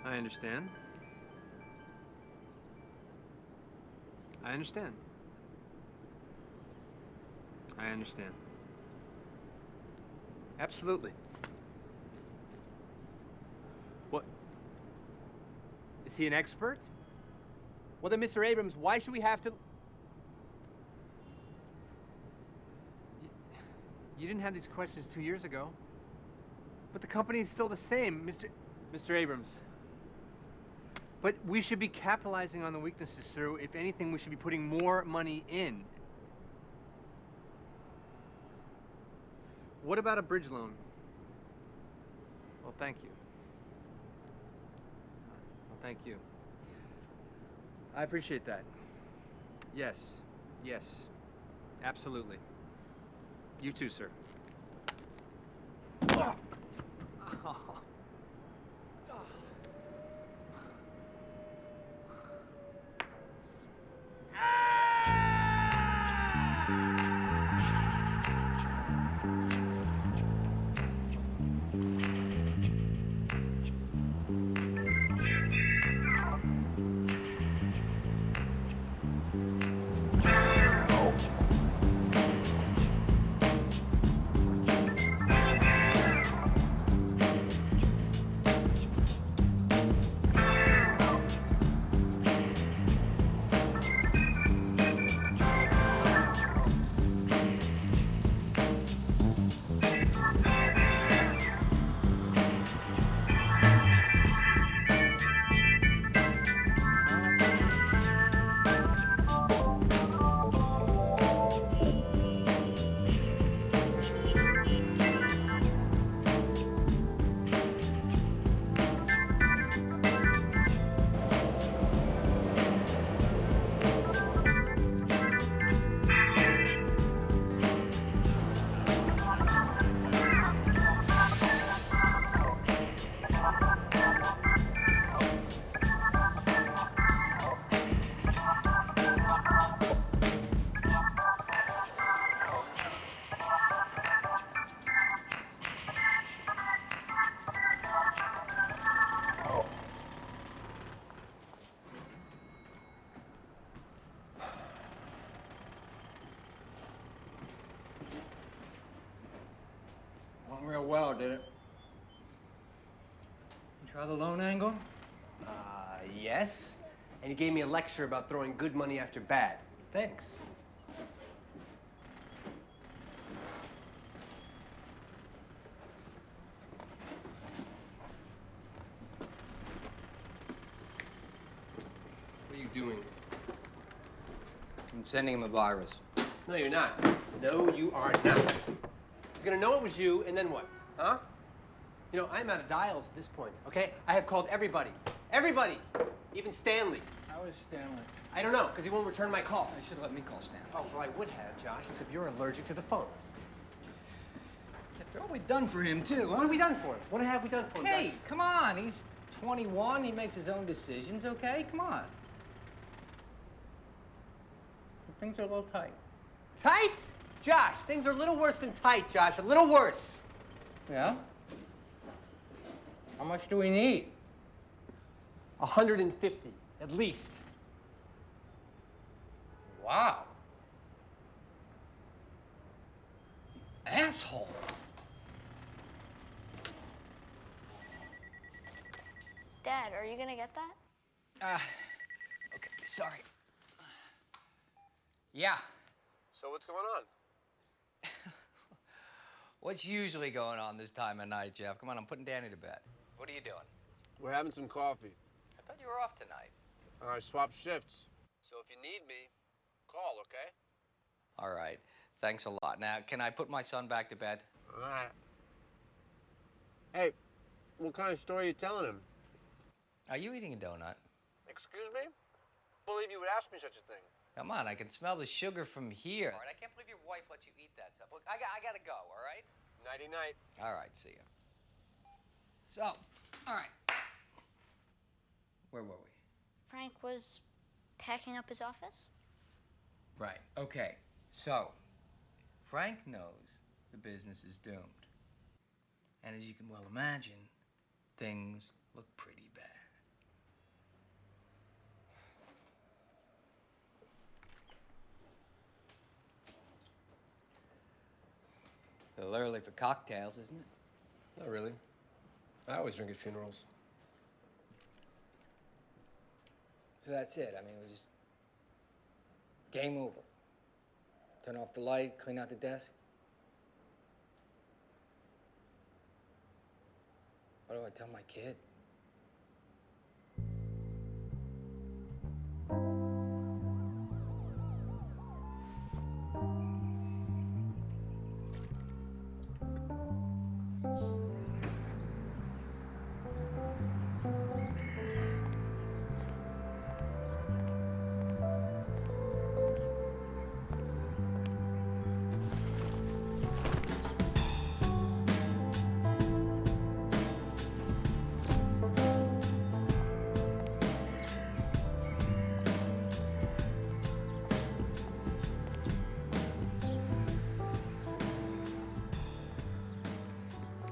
I understand. I understand. I understand. Absolutely. What? Is he an expert? Well then, Mr. Abrams, why should we have to... You didn't have these questions 2 years ago. But the company is still the same, Mr. Abrams. But we should be capitalizing on the weaknesses, sir. If anything, we should be putting more money in. What about a bridge loan? Well, thank you. Well, thank you. I appreciate that. Yes. Yes. Absolutely. You too, sir. Oh. Real well, did it? You try the loan angle? Yes. And he gave me a lecture about throwing good money after bad. Thanks. What are you doing? I'm sending him a virus. No, you're not. No, you are not. He's gonna know it was you, and then what? Huh? You know, I'm out of dials at this point, okay? I have called everybody. Everybody! Even Stanley. How is Stanley? I don't know, because he won't return my calls. You should let me call Stanley. Oh, well, I would have, Josh, except you're allergic to the phone. After all we've done for him, too, huh? What have we done for him? What have we done for him, Hey, Josh? come on. He's 21. He makes his own decisions, okay? Come on. Things are a little tight. Tight? Josh, things are a little worse than tight, Josh. A little worse. Yeah? How much do we need? 150, at least. Wow. Asshole. Dad, are you gonna get that? Okay, sorry. Yeah. So what's going on? What's usually going on this time of night, Jeff? Come on, I'm putting Danny to bed. What are you doing? We're having some coffee. I thought you were off tonight. I swapped shifts. So if you need me, call, okay? All right. Thanks a lot. Now, can I put my son back to bed? All right. Hey, what kind of story are you telling him? Are you eating a donut? Excuse me? Believe you would ask me such a thing. Come on, I can smell the sugar from here. All right, I can't believe your wife lets you eat that stuff. Look, I gotta go, all right? Nighty-night. All right, see ya. So, all right. Where were we? Frank was packing up his office? Right, okay. So, Frank knows the business is doomed. And as you can well imagine, things look pretty bad. little early for cocktails, isn't it? Not really. I always drink at funerals. So that's it. I mean, it was just game over. Turn off the light, clean out the desk. What do I tell my kid?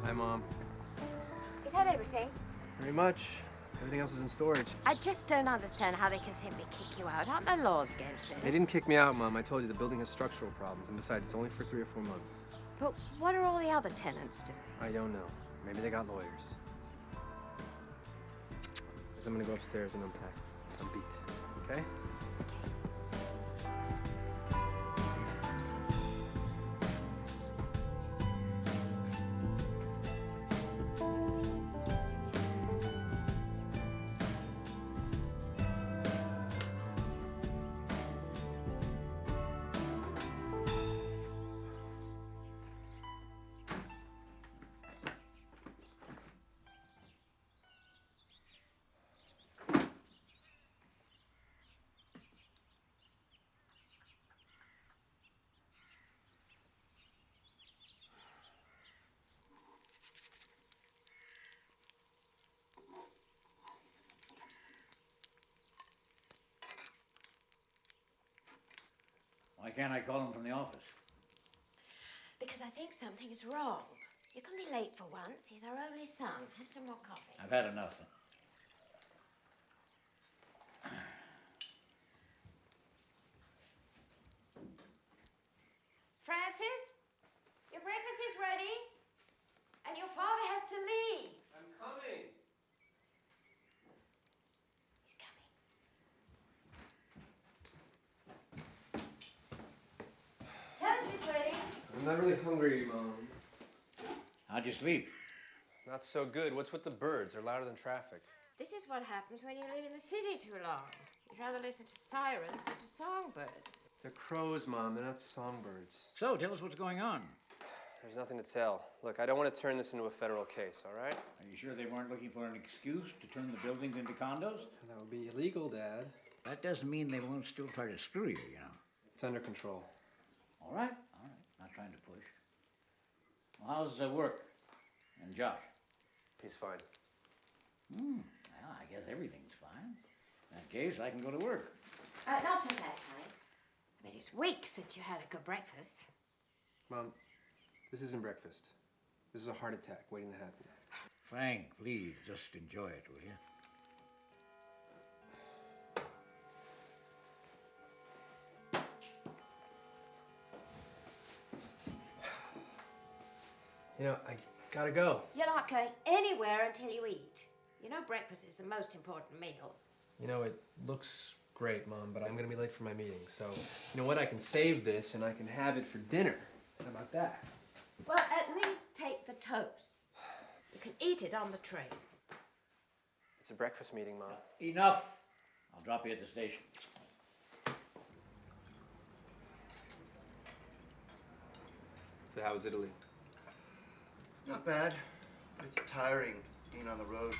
Hi, Mom. Is that everything? Very much. Everything else is in storage. I just don't understand how they can simply kick you out. Aren't there laws against this? They didn't kick me out, Mom. I told you the building has structural problems, and besides, it's only for 3 or 4 months. But what are all the other tenants doing? I don't know. Maybe they got lawyers. Because I'm gonna go upstairs and unpack. I'm beat. Okay? Why can't I call him from the office? Because I think something's wrong. You can be late for once. He's our only son. Have some more coffee. I've had enough. Francis, your breakfast is ready, and your father has to leave. I'm coming. He's coming. Toast is ready. I'm not really hungry, Mom. How'd you sleep? Not so good. What's with the birds? They're louder than traffic. This is what happens when you live in the city too long. You'd rather listen to sirens than to songbirds. They're crows, Mom. They're not songbirds. So, tell us what's going on. There's nothing to tell. Look, I don't want to turn this into a federal case, all right? Are you sure they weren't looking for an excuse to turn the buildings into condos? That would be illegal, Dad. That doesn't mean they won't still try to screw you, you know. It's under control. All right. Not trying to push. Well, how's work? And Josh? He's fine. Well, I guess everything's fine. In that case, I can go to work. Not so fast, honey. I mean, it's weeks since you had a good breakfast. Mom, this isn't breakfast. This is a heart attack waiting to happen. Frank, please, just enjoy it, will you? You know, I gotta go. You're not going anywhere until you eat. You know breakfast is the most important meal. You know, it looks great, Mom, but I'm gonna be late for my meeting. So, you know what? I can save this and I can have it for dinner. How about that? Well, at least take the toast. You can eat it on the train. It's a breakfast meeting, Mom. Enough. I'll drop you at the station. So how was Italy? Not bad. It's tiring being on the road.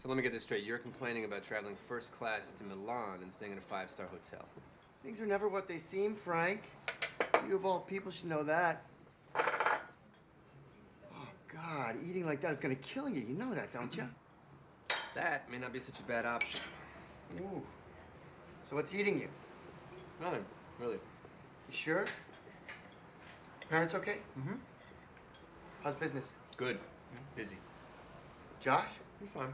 So let me get this straight. You're complaining about traveling first class to Milan and staying in a 5-star hotel. Things are never what they seem, Frank. You of all people should know that. Oh, God, eating like that is gonna kill you. You know that, don't you? That may not be such a bad option. Ooh. So what's eating you? Nothing, really. You sure? Parents okay? Mm-hmm. How's business? Good. Busy. Josh? He's fine.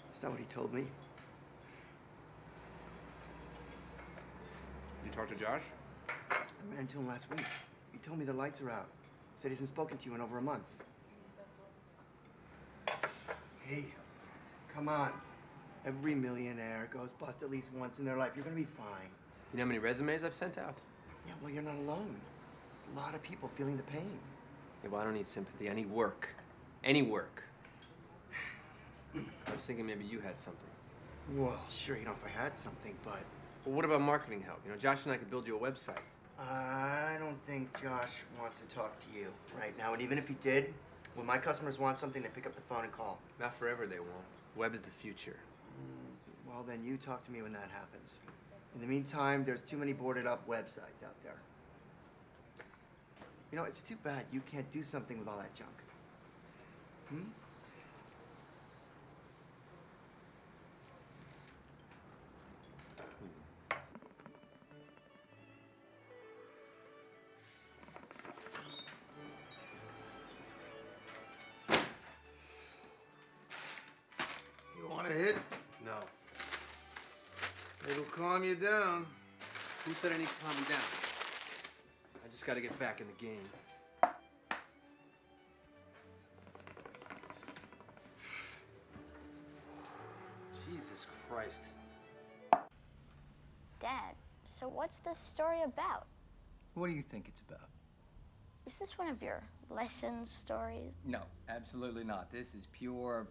That's not what he told me. You talked to Josh? I ran into him last week. He told me the lights are out. Said he hasn't spoken to you in over a month. Hey, come on. Every millionaire goes bust at least once in their life. You're gonna be fine. You know how many resumes I've sent out? Yeah, well, you're not alone. A lot of people feeling the pain. Yeah, well, I don't need sympathy. I need work. Any work. I was thinking maybe you had something. Well, sure, you know, if I had something, but... Well, what about marketing help? You know, Josh and I could build you a website. I don't think Josh wants to talk to you right now. And even if he did, when my customers want something, they pick up the phone and call. Not forever they won't. Web is the future. Well, then you talk to me when that happens. In the meantime, there's too many boarded up websites out there. You know, it's too bad you can't do something with all that junk. Hmm? You want a hit? No. It'll calm you down. Who said I need to calm you down? I just gotta get back in the game. Jesus Christ. Dad, so what's this story about? What do you think it's about? Is this one of your lesson stories? No, absolutely not. This is pure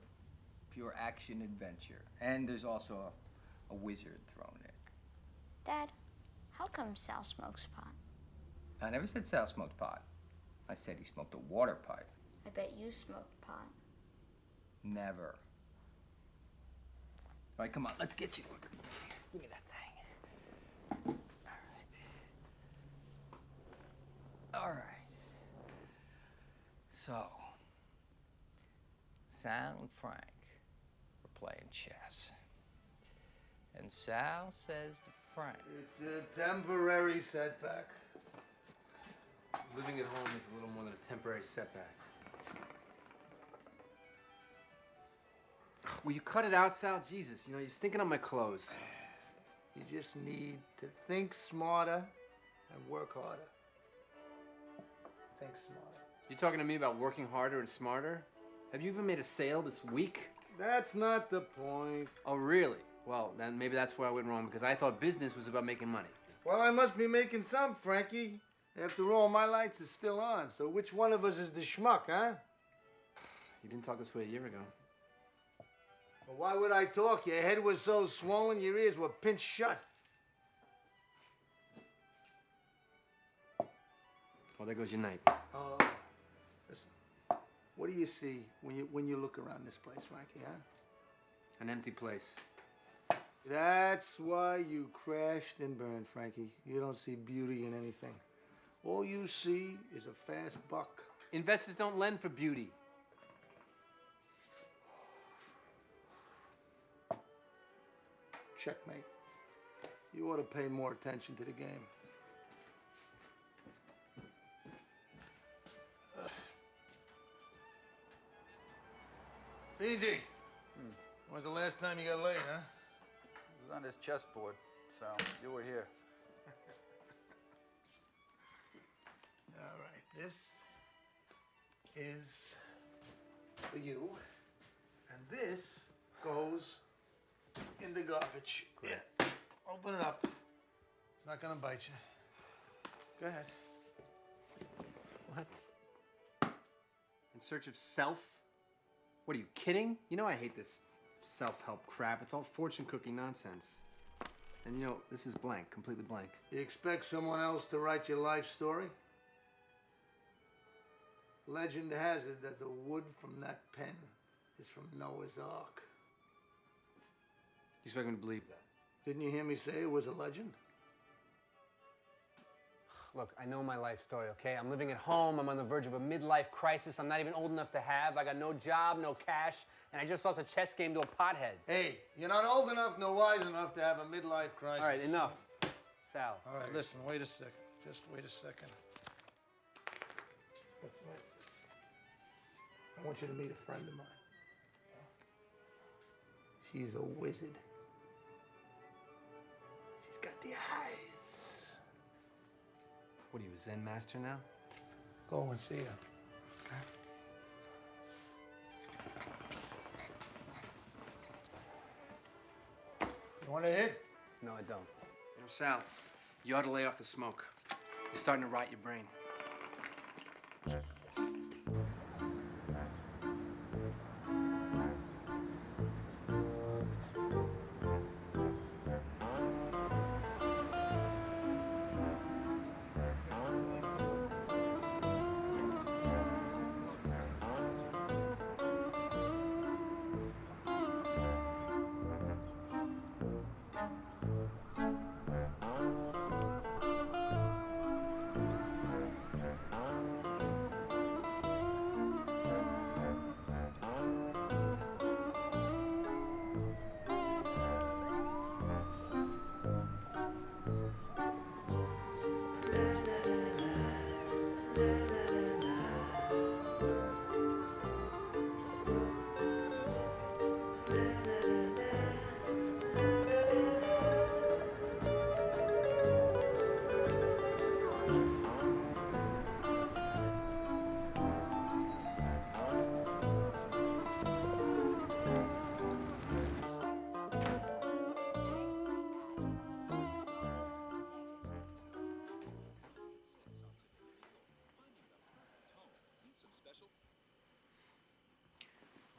action adventure. And there's also a wizard thrown in. Dad, how come Sal smokes pot? I never said Sal smoked pot. I said he smoked a water pipe. I bet you smoked pot. Never. All right, come on, let's get you. Give me that thing. All right. So, Sal and Frank were playing chess. And Sal says to Frank, It's a temporary setback. Living at home is a little more than a temporary setback. Will you cut it out, Sal? Jesus, you know, you're stinking on my clothes. You just need to think smarter and work harder. Think smarter. You talking to me about working harder and smarter? Have you even made a sale this week? That's not the point. Oh, really? Well, then maybe that's where I went wrong, because I thought business was about making money. Well, I must be making some, Frankie. After all, my lights are still on, so which one of us is the schmuck, huh? You didn't talk this way a year ago. Well, why would I talk? Your head was so swollen, your ears were pinched shut. Well, there goes your night. Listen, what do you see when you look around this place, Frankie, huh? An empty place. That's why you crashed and burned, Frankie. You don't see beauty in anything. All you see is a fast buck. Investors don't lend for beauty. Checkmate. You ought to pay more attention to the game. Fiji, when's the last time you got laid, huh? It was on his chessboard, so you were here. All right, this is for you, and this goes in the garbage. Great. Yeah. Open it up. It's not gonna bite you. Go ahead. What? In search of self? What, are you kidding? You know I hate this self-help crap. It's all fortune cookie nonsense. And you know, this is blank, completely blank. You expect someone else to write your life story? Legend has it that the wood from that pen is from Noah's Ark. You expect me to believe that? Didn't you hear me say it was a legend? Look, I know my life story, okay? I'm living at home. I'm on the verge of a midlife crisis. I'm not even old enough to have. I got no job, no cash, and I just lost a chess game to a pothead. Hey, you're not old enough nor wise enough to have a midlife crisis. All right, enough. Sal. All right, listen, wait a second. Just wait a second. I want you to meet a friend of mine. She's a wizard. She's got the eyes. What are you, a Zen master now? go and see her. Okay? You want a hit? No, I don't. You know, Sal, you ought to lay off the smoke. It's starting to rot your brain.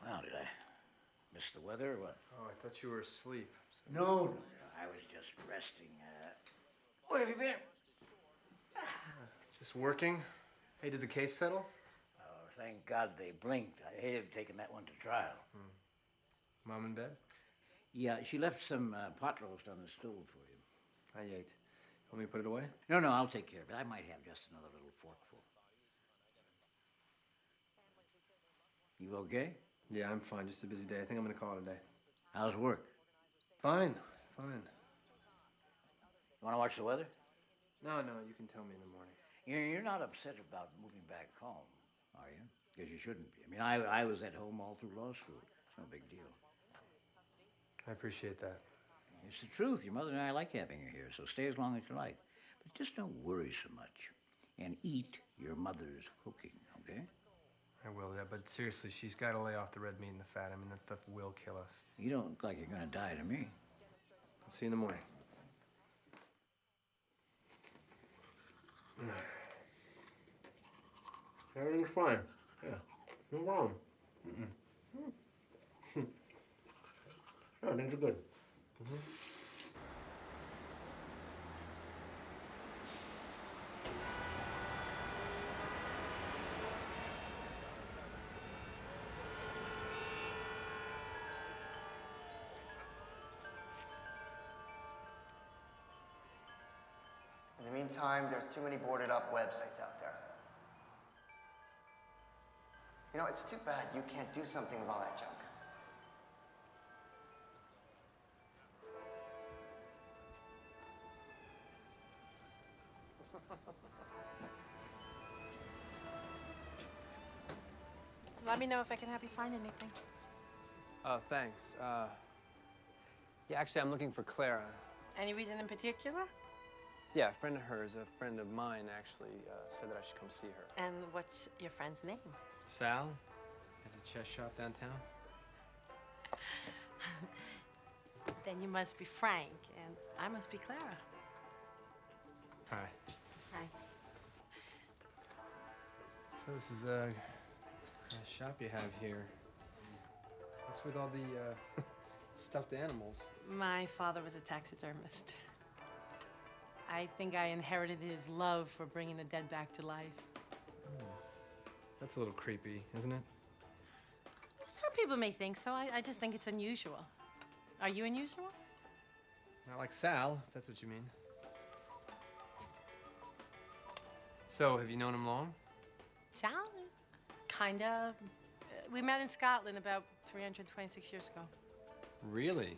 Well, did I miss the weather or what? Oh, I thought you were asleep. No. I was just resting. Where have you been? Just working? Hey, did the case settle? Oh, thank God they blinked. I hated taking that one to trial. Mom in bed? Yeah, she left some pot roast on the stove for you. I ate. Want me to put it away? No, I'll take care of it. I might have just another little forkful. You okay? Yeah, I'm fine. Just a busy day. I think I'm gonna call it a day. How's work? Fine. You want to watch the weather? No, you can tell me in the morning. You're not upset about moving back home, are you? Because you shouldn't be. I mean, I was at home all through law school. It's no big deal. I appreciate that. It's the truth. Your mother and I like having you here, so stay as long as you like. But just don't worry so much. And eat your mother's cooking, okay? I will, yeah, but seriously, she's got to lay off the red meat and the fat. I mean, that stuff will kill us. You don't look like you're going to die to me. I'll see you in the morning. Everything's fine. Yeah, no problem. Yeah, things are good. In the meantime, there's too many boarded up websites out there. You know, it's too bad you can't do something with all that junk. Let me know if I can help you find anything. Oh, thanks. Yeah, actually, I'm looking for Clara. Any reason in particular? Yeah, a friend of hers, a friend of mine, actually said that I should come see her. And what's your friend's name? Sal has a chess shop downtown. Then you must be Frank, and I must be Clara. Hi. Hi. So this is a shop you have here. What's with all the stuffed animals? My father was a taxidermist. I think I inherited his love for bringing the dead back to life. That's a little creepy, isn't it? Some people may think so. I just think it's unusual. Are you unusual? Not like Sal, if that's what you mean. So, have you known him long? Sal? Kind of. We met in Scotland about 326 years ago. Really?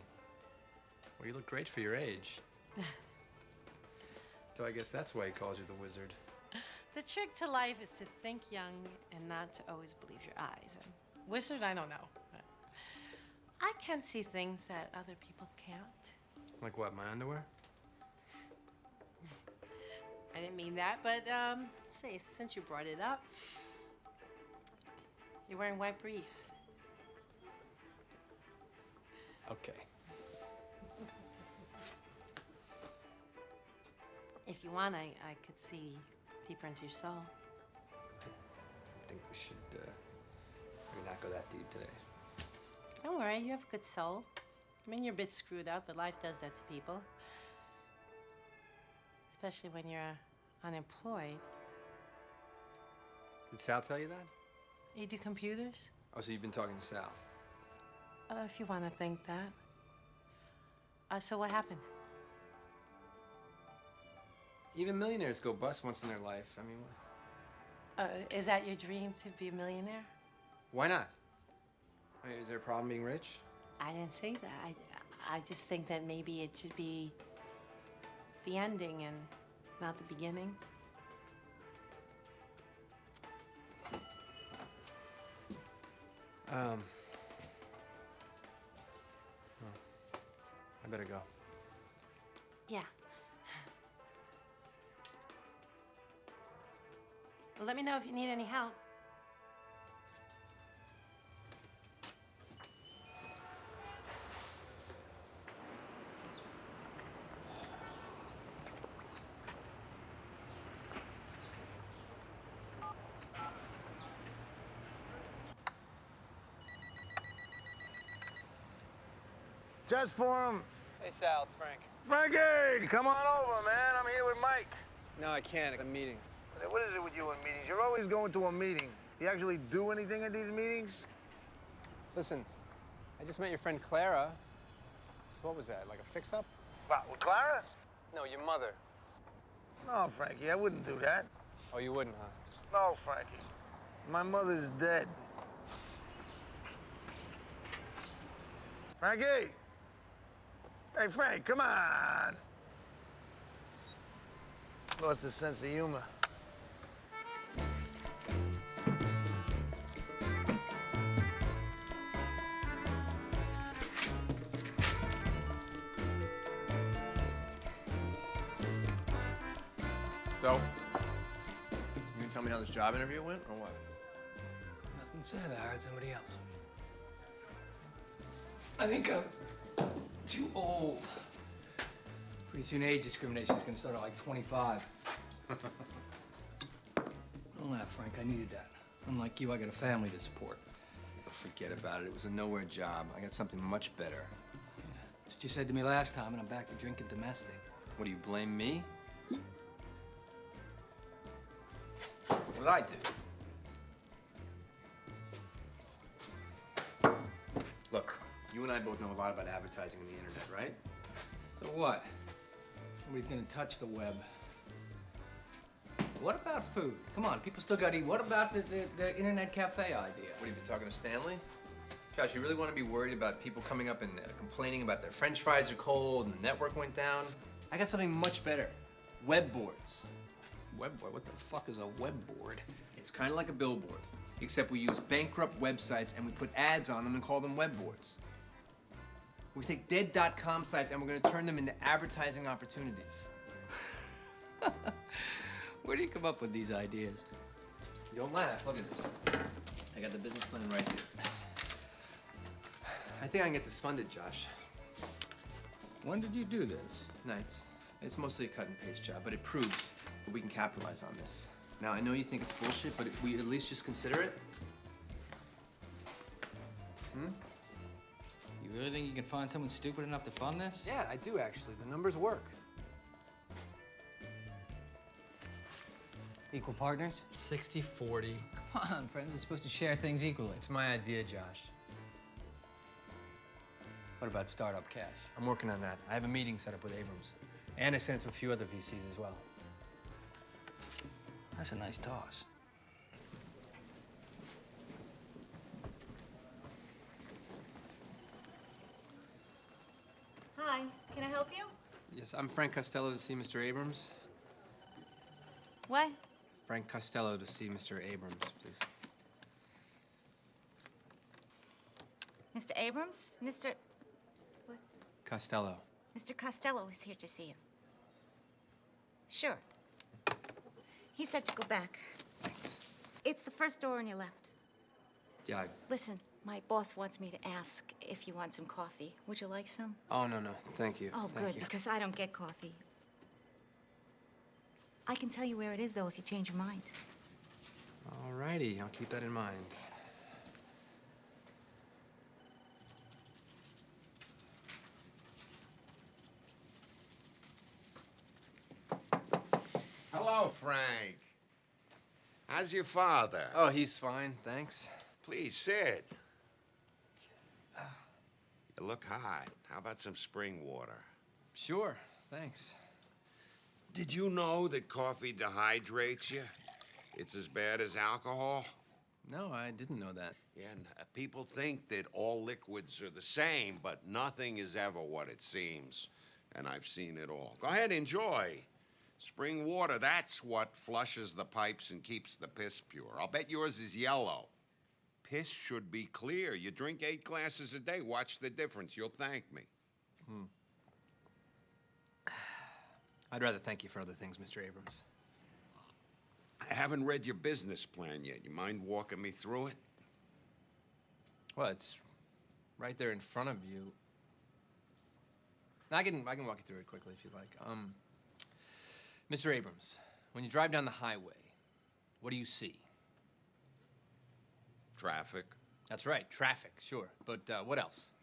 Well, you look great for your age. So I guess that's why he calls you the wizard. The trick to life is to think young and not to always believe your eyes. And wizard, I don't know. I can see things that other people can't. Like what, my underwear? I didn't mean that, but say, since you brought it up, you're wearing white briefs. Okay. If you want, I could see deeper into your soul. I think we should maybe not go that deep today. Don't worry, you have a good soul. I mean, you're a bit screwed up, but life does that to people. Especially when you're unemployed. Did Sal tell you that? You do computers? Oh, so you've been talking to Sal? If you want to think that. So what happened? Even millionaires go bust once in their life. I mean, Is that your dream, to be a millionaire? why not? I mean, is there a problem being rich? I didn't say that. I just think that maybe it should be the ending and not the beginning. Well, I better go. Yeah. Well, let me know if you need any help. Just for him. Hey, Sal, it's Frank. Frankie, come on over, man. I'm here with Mike. No, I can't. I'm meeting. What is it with you and meetings? You're always going to a meeting. Do you actually do anything at these meetings? Listen, I just met your friend Clara. So what was that, like a fix-up? What, with Clara? No, your mother. No, Frankie, I wouldn't do that. Oh, you wouldn't, huh? No, Frankie. My mother's dead. Frankie! Hey, Frank, come on! Lost the sense of humor. So, you gonna tell me how this job interview went, or what? Nothing said. I heard somebody else. I think I'm too old. Pretty soon age discrimination is gonna start at like 25. Don't laugh, Frank. I needed that. Unlike you, I got a family to support. Forget about it. It was a nowhere job. I got something much better. That's what you said to me last time, and I'm back to drinking domestic. What, do you blame me? What did I do? Look, you and I both know a lot about advertising on the internet, right? So what? Nobody's gonna touch the web. What about food? Come on, people still gotta eat. What about the internet cafe idea? What, have you been talking to Stanley? Josh, you really want to be worried about people coming up and complaining about their French fries are cold and the network went down? I got something much better. Web boards. Web board? What the fuck is a web board? It's kind of like a billboard, except we use bankrupt websites and we put ads on them and call them web boards. We take dead.com sites and we're going to turn them into advertising opportunities. Where do you come up with these ideas? Don't laugh. Look at this. I got the business plan right here. I think I can get this funded, Josh. When did you do this? Nights. It's mostly a cut and paste job, but it proves that we can capitalize on this. Now, I know you think it's bullshit, but if we at least just consider it. You really think you can find someone stupid enough to fund this? Yeah, I do actually. The numbers work. Equal partners? 60-40. Come on, friends. We're supposed to share things equally. It's my idea, Josh. What about startup cash? I'm working on that. I have a meeting set up with Abrams. And I sent it to a few other VCs as well. That's a nice toss. Hi, can I help you? Yes, I'm Frank Costello to see Mr. Abrams. What? Frank Costello to see Mr. Abrams, please. Mr. Abrams? Mr. What? Costello. Mr. Costello is here to see you. Sure. He said to go back. Thanks. It's the first door on your left. Yeah, Listen, my boss wants me to ask if you want some coffee. Would you like some? Oh, no, thank you. Oh, Thank good, you. because I don't get coffee. I can tell you where it is, though, if you change your mind. All righty, I'll keep that in mind. Hello, Frank. How's your father? Oh, he's fine, thanks. Please sit. You look hot. How about some spring water? Sure, thanks. Did you know that coffee dehydrates you? It's as bad as alcohol. No, I didn't know that. Yeah, and people think that all liquids are the same, but nothing is ever what it seems. And I've seen it all. Go ahead, enjoy. Spring water, that's what flushes the pipes and keeps the piss pure. I'll bet yours is yellow. Piss should be clear. You drink 8 glasses a day. Watch the difference. You'll thank me. I'd rather thank you for other things, Mr. Abrams. I haven't read your business plan yet. You mind walking me through it? Well, it's right there in front of you. I can walk you through it quickly if you like. Mr. Abrams, when you drive down the highway, what do you see? Traffic. That's right, traffic, sure. But what else?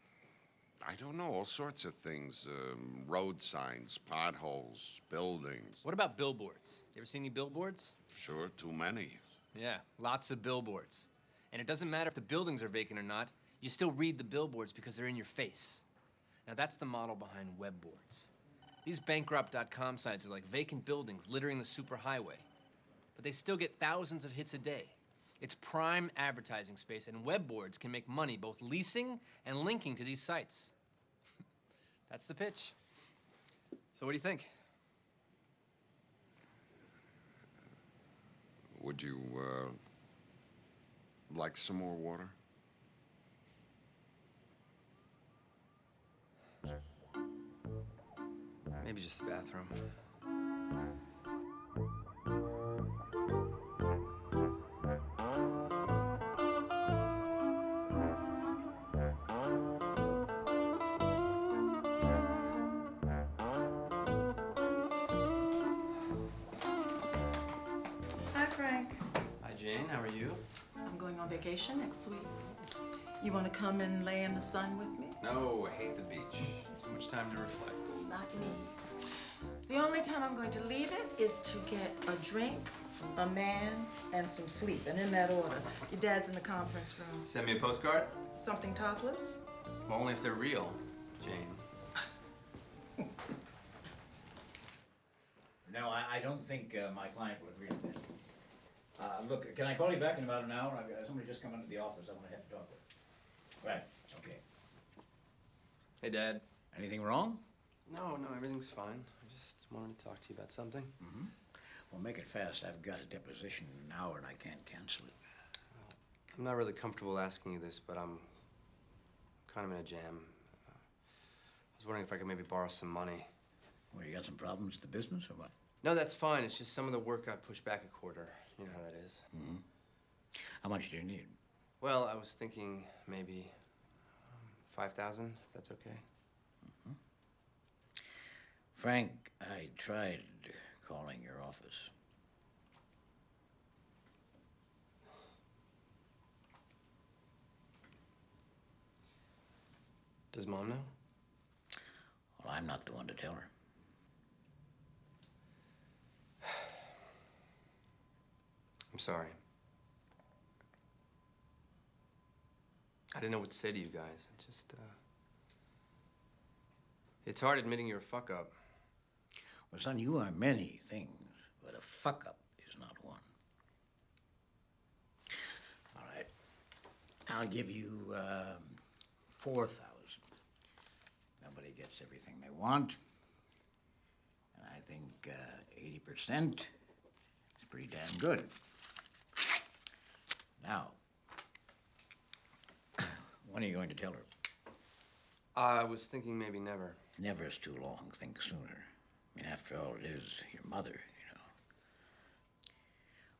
I don't know, all sorts of things. Road signs, potholes, buildings. What about billboards? You ever see any billboards? Sure, too many. Yeah, lots of billboards. And it doesn't matter if the buildings are vacant or not, you still read the billboards because they're in your face. Now that's the model behind web boards. These bankrupt.com sites are like vacant buildings littering the superhighway. But they still get thousands of hits a day. It's prime advertising space, and web boards can make money both leasing and linking to these sites. That's the pitch. So what do you think? Would you, like some more water? Maybe just the bathroom. Hi, Frank. Hi, Jane. How are you? I'm going on vacation next week. You want to come and lay in the sun with me? No, I hate the beach. Too much time to reflect. Not me. The only time I'm going to leave it is to get a drink, a man, and some sleep, and in that order. Your dad's in the conference room. Send me a postcard? Something topless? Well, only if they're real, Jane. No, I don't think my client will agree to that. Look, can I call you back in about an hour? I've got somebody just come into the office I want to have to talk with. Right, okay. Hey, Dad. Anything wrong? No, everything's fine. I just wanted to talk to you about something. Mm-hmm. Well, make it fast. I've got a deposition in an hour and I can't cancel it. I'm not really comfortable asking you this, but I'm kind of in a jam. I was wondering if I could maybe borrow some money. Well, you got some problems with the business or what? No, that's fine. It's just some of the work got pushed back a quarter. You know how that is. Mm-hmm. How much do you need? Well, I was thinking maybe 5,000, if that's okay. Mm-hmm. Frank, I tried calling your office. Does Mom know? Well, I'm not the one to tell her. I'm sorry. I didn't know what to say to you guys. It just, it's hard admitting you're a fuck-up. Well, son, you are many things, but a fuck-up is not one. All right. I'll give you 4,000. Nobody gets everything they want. And I think 80% is pretty damn good. Now, when are you going to tell her? I was thinking maybe never. Never's too long. Think sooner. I mean, after all, it is your mother, you know.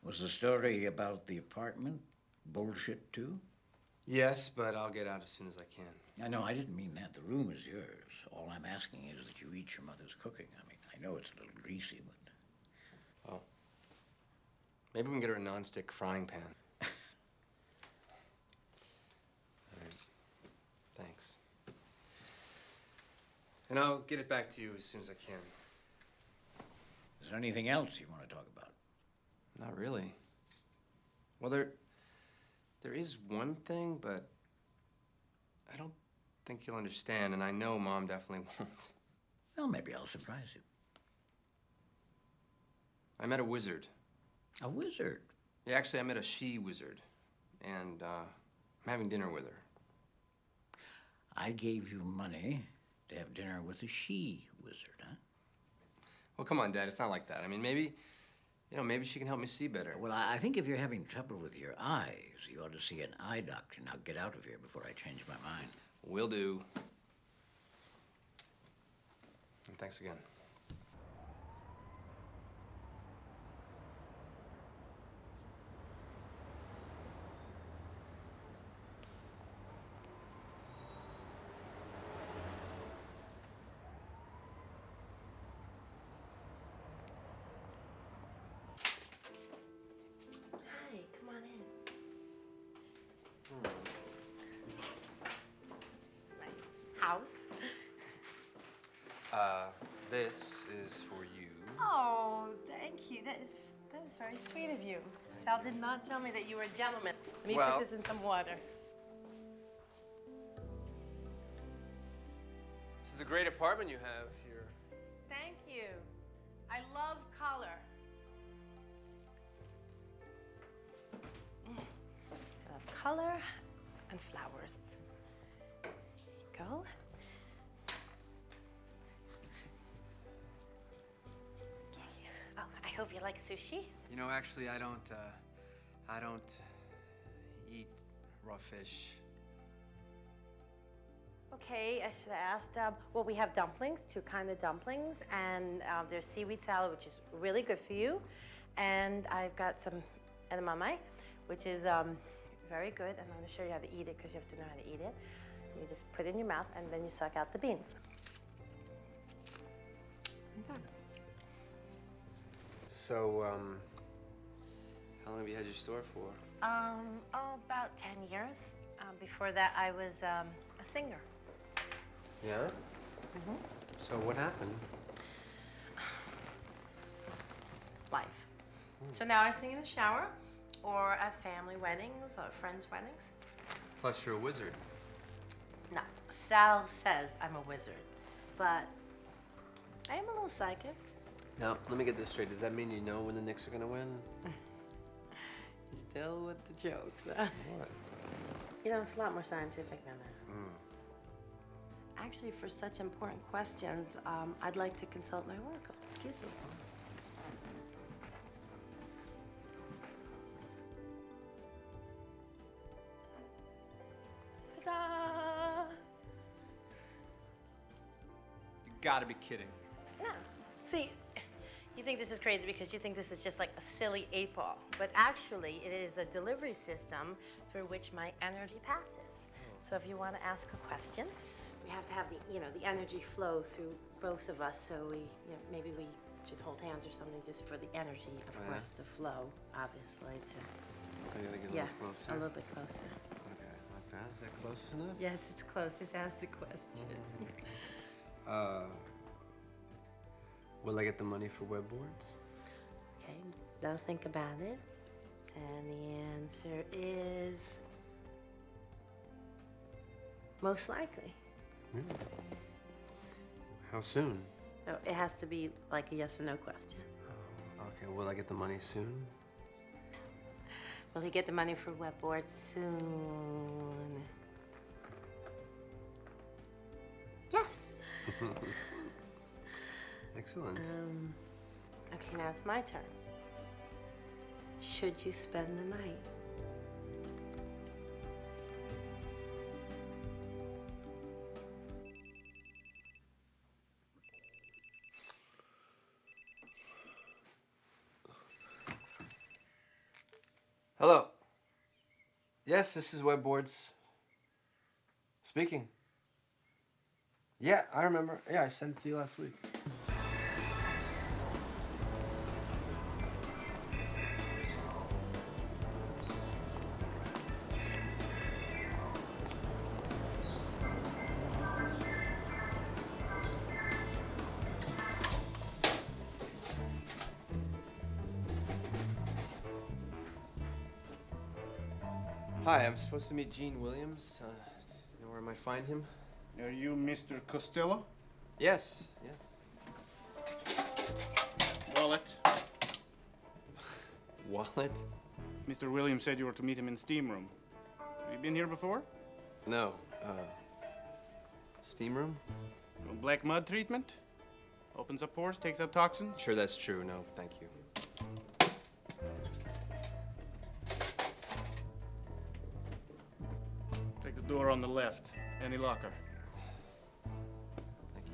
Was the story about the apartment bullshit, too? Yes, but I'll get out as soon as I can. I know, I didn't mean that. The room is yours. All I'm asking is that you eat your mother's cooking. I mean, I know it's a little greasy, but... Well, maybe we can get her a non-stick frying pan. All right. Thanks. And I'll get it back to you as soon as I can. Is there anything else you want to talk about? Not really. Well, there is one thing, but I don't think you'll understand, and I know Mom definitely won't. Well, maybe I'll surprise you. I met a wizard. A wizard? Yeah, actually, I met a she-wizard, and I'm having dinner with her. I gave you money to have dinner with a she-wizard, huh? Well, come on, Dad, it's not like that. I mean, maybe she can help me see better. Well, I think if you're having trouble with your eyes, you ought to see an eye doctor. Now get out of here before I change my mind. Will do. And thanks again. Hi, come on in. It's my house. This is for you. Oh, thank you. That is very sweet of you. Sal did not tell me that you were a gentleman. Let me Well- put this in some water. This is a great apartment you have here. Thank you. I love color. I love color and flowers. There you go. Okay. Oh, I hope you like sushi. You know, actually, I don't eat raw fish. Okay, I should have asked. Well, we have dumplings, 2 kind of dumplings, and there's seaweed salad, which is really good for you. And I've got some edamame, which is very good. And I'm going to show you how to eat it because you have to know how to eat it. You just put it in your mouth, and then you suck out the bean. Okay. So, how long have you had your store for? About 10 years. Before that, I was a singer. Yeah? Mm-hmm. So what happened? Life. So now I sing in the shower, or at family weddings, or friends' weddings. Plus, you're a wizard. No, Sal says I'm a wizard, but I am a little psychic. Now, let me get this straight. Does that mean you know when the Knicks are gonna win? Still with the jokes, huh? What? You know, it's a lot more scientific than that. Mm. Actually, for such important questions, I'd like to consult my oracle. Excuse me. Ta-da! You gotta be kidding. No. See, you think this is crazy because you think this is just like a silly 8-ball. But actually, it is a delivery system through which my energy passes. So if you want to ask a question, we have to have the energy flow through both of us. So maybe we should hold hands or something just for the energy, of course, to flow, obviously. So you gotta get a little closer? A little bit closer. Okay, like that? Is that close enough? Yes, it's close. Just ask the question. Will I get the money for web boards? Okay, now think about it. And the answer is most likely. How soon? No, it has to be like a yes or no question. Okay, will I get the money soon? Will he get the money for web boards soon? Yes. Excellent. Okay, now it's my turn. Should you spend the night? Hello. Yes, this is Webboards. Speaking. Yeah, I remember. Yeah, I sent it to you last week. Hi, I'm supposed to meet Gene Williams. You know where I might find him? Are you Mr. Costello? Yes, yes. Wallet. Wallet? Mr. Williams said you were to meet him in steam room. Have you been here before? No. Steam room? No black mud treatment? Opens up pores, takes out toxins? Sure, that's true. No, thank you. Take the door on the left. Any locker. Thank you.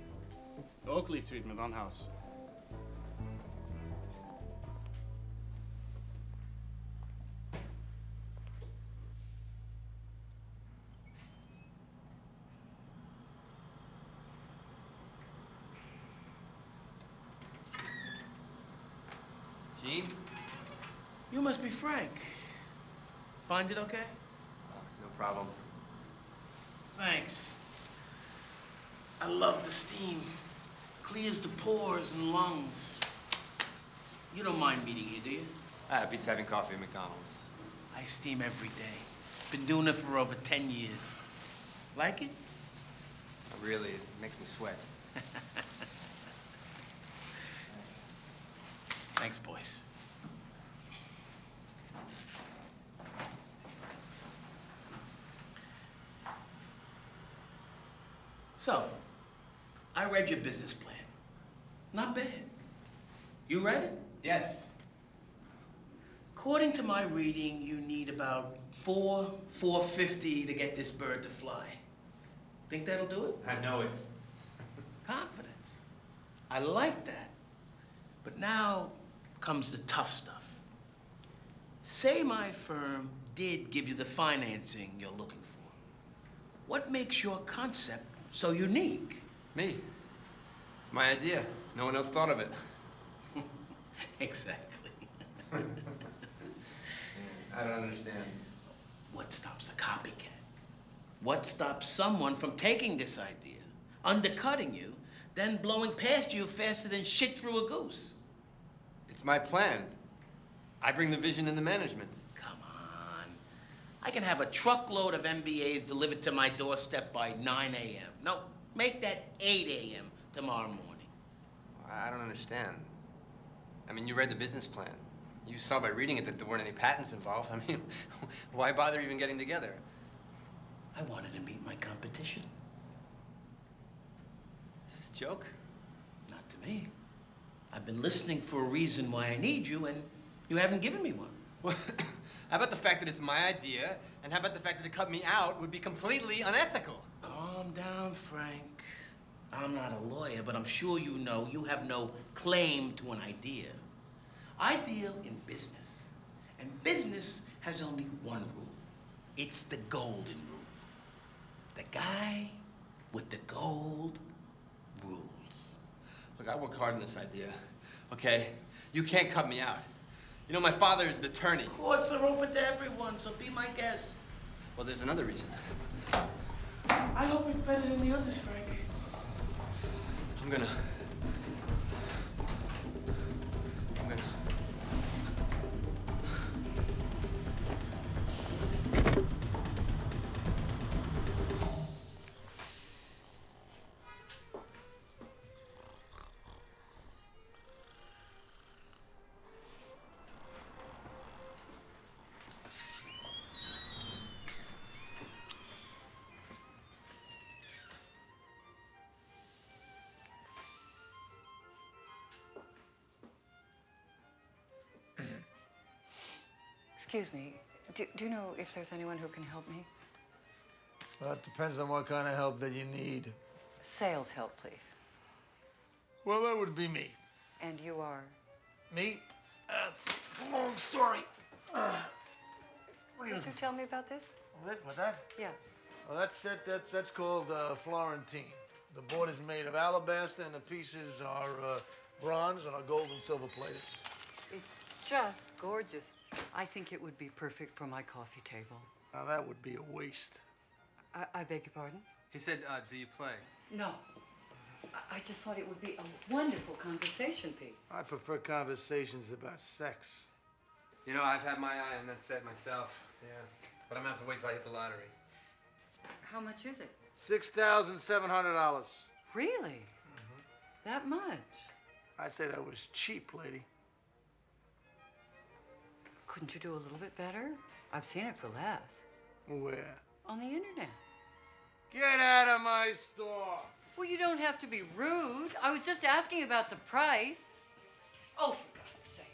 Oak leaf treatment on house. Gene? You must be Frank. Find it okay? No problem. Thanks. I love the steam. Clears the pores and lungs. You don't mind meeting here, do you? Beats having coffee at McDonald's. I steam every day. Been doing it for over 10 years. Like it? Really, it makes me sweat. Thanks, boys. So, I read your business plan. Not bad. You read it? Yes. According to my reading, you need about $450 to get this bird to fly. Think that'll do it? I know it. Confidence. I like that. But now comes the tough stuff. Say my firm did give you the financing you're looking for. What makes your concept so unique? Me. It's my idea. No one else thought of it. Exactly. I don't understand. What stops a copycat? What stops someone from taking this idea, undercutting you, then blowing past you faster than shit through a goose? It's my plan. I bring the vision and the management. Come on. I can have a truckload of MBAs delivered to my doorstep by 9 a.m. No, make that 8 a.m. tomorrow morning. I don't understand. I mean, you read the business plan. You saw by reading it that there weren't any patents involved. I mean, why bother even getting together? I wanted to meet my competition. Is this a joke? Not to me. I've been listening for a reason why I need you, and you haven't given me one. Well, how about the fact that it's my idea, and how about the fact that to cut me out would be completely unethical? Calm down, Frank. I'm not a lawyer, but I'm sure you know you have no claim to an idea. I deal in business, and business has only one rule. It's the golden rule. The guy with the gold rules. Look, I work hard on this idea, okay? You can't cut me out. You know, my father is an attorney. Courts are open to everyone, so be my guest. Well, there's another reason. I hope it's better than the others, Frank. I'm gonna... Excuse me, do you know if there's anyone who can help me? Well, it depends on what kind of help that you need. Sales help, please. Well, that would be me. And you are? Me? It's a long story. Did you tell me about this? What's that? Yeah. Well, that's it. That's called Florentine. The board is made of alabaster, and the pieces are bronze and are gold and silver plated. It's just gorgeous. I think it would be perfect for my coffee table. Now, that would be a waste. I beg your pardon? He said, do you play? No. I just thought it would be a wonderful conversation, Pete. I prefer conversations about sex. You know, I've had my eye on that set myself. Yeah. But I'm gonna have to wait till I hit the lottery. How much is it? $6,700. Really? That much? I'd say that was cheap, lady. Couldn't you do a little bit better? I've seen it for less. Where? On the internet. Get out of my store! Well, you don't have to be rude. I was just asking about the price. Oh, for God's sakes.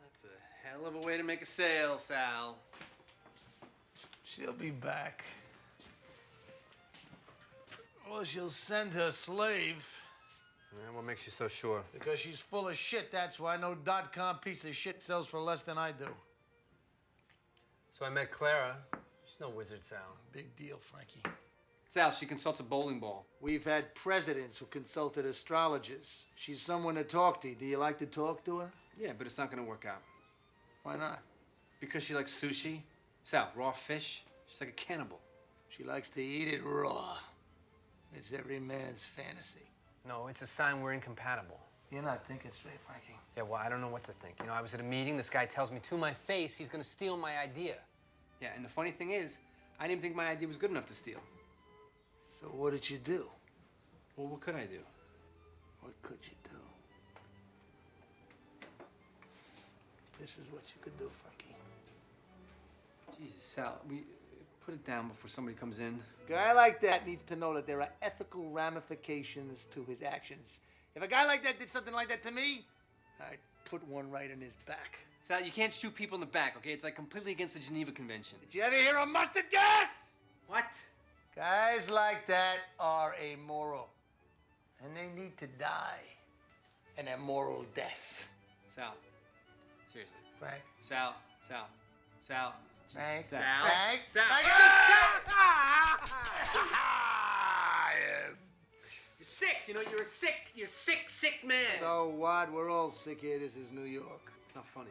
That's a hell of a way to make a sale, Sal. She'll be back. Well, she'll send her slave. Yeah, what makes you so sure? Because she's full of shit, that's why. No .com piece of shit sells for less than I do. So I met Clara. She's no wizard, Sal. Big deal, Frankie. Sal, she consults a bowling ball. We've had presidents who consulted astrologers. She's someone to talk to. Do you like to talk to her? Yeah, but it's not gonna work out. Why not? Because she likes sushi. Sal, raw fish. She's like a cannibal. She likes to eat it raw. It's every man's fantasy. No, it's a sign we're incompatible. You're not thinking straight, Frankie. Yeah, well, I don't know what to think. You know, I was at a meeting, this guy tells me to my face he's gonna steal my idea. Yeah, and the funny thing is, I didn't even think my idea was good enough to steal. So what did you do? Well, what could I do? What could you do? This is what you could do, Frankie. Jesus, Sal, we put it down before somebody comes in. A guy like that needs to know that there are ethical ramifications to his actions. If a guy like that did something like that to me, I'd put one right in his back. Sal, you can't shoot people in the back, okay? It's like completely against the Geneva Convention. Did you ever hear of mustard gas? What? Guys like that are amoral. And they need to die an immoral death. Sal, seriously. Frank? Sal. Frank? Sal. Frank? Sal. You're sick, you know, you're a sick man. So what? We're all sick here. This is New York. It's not funny.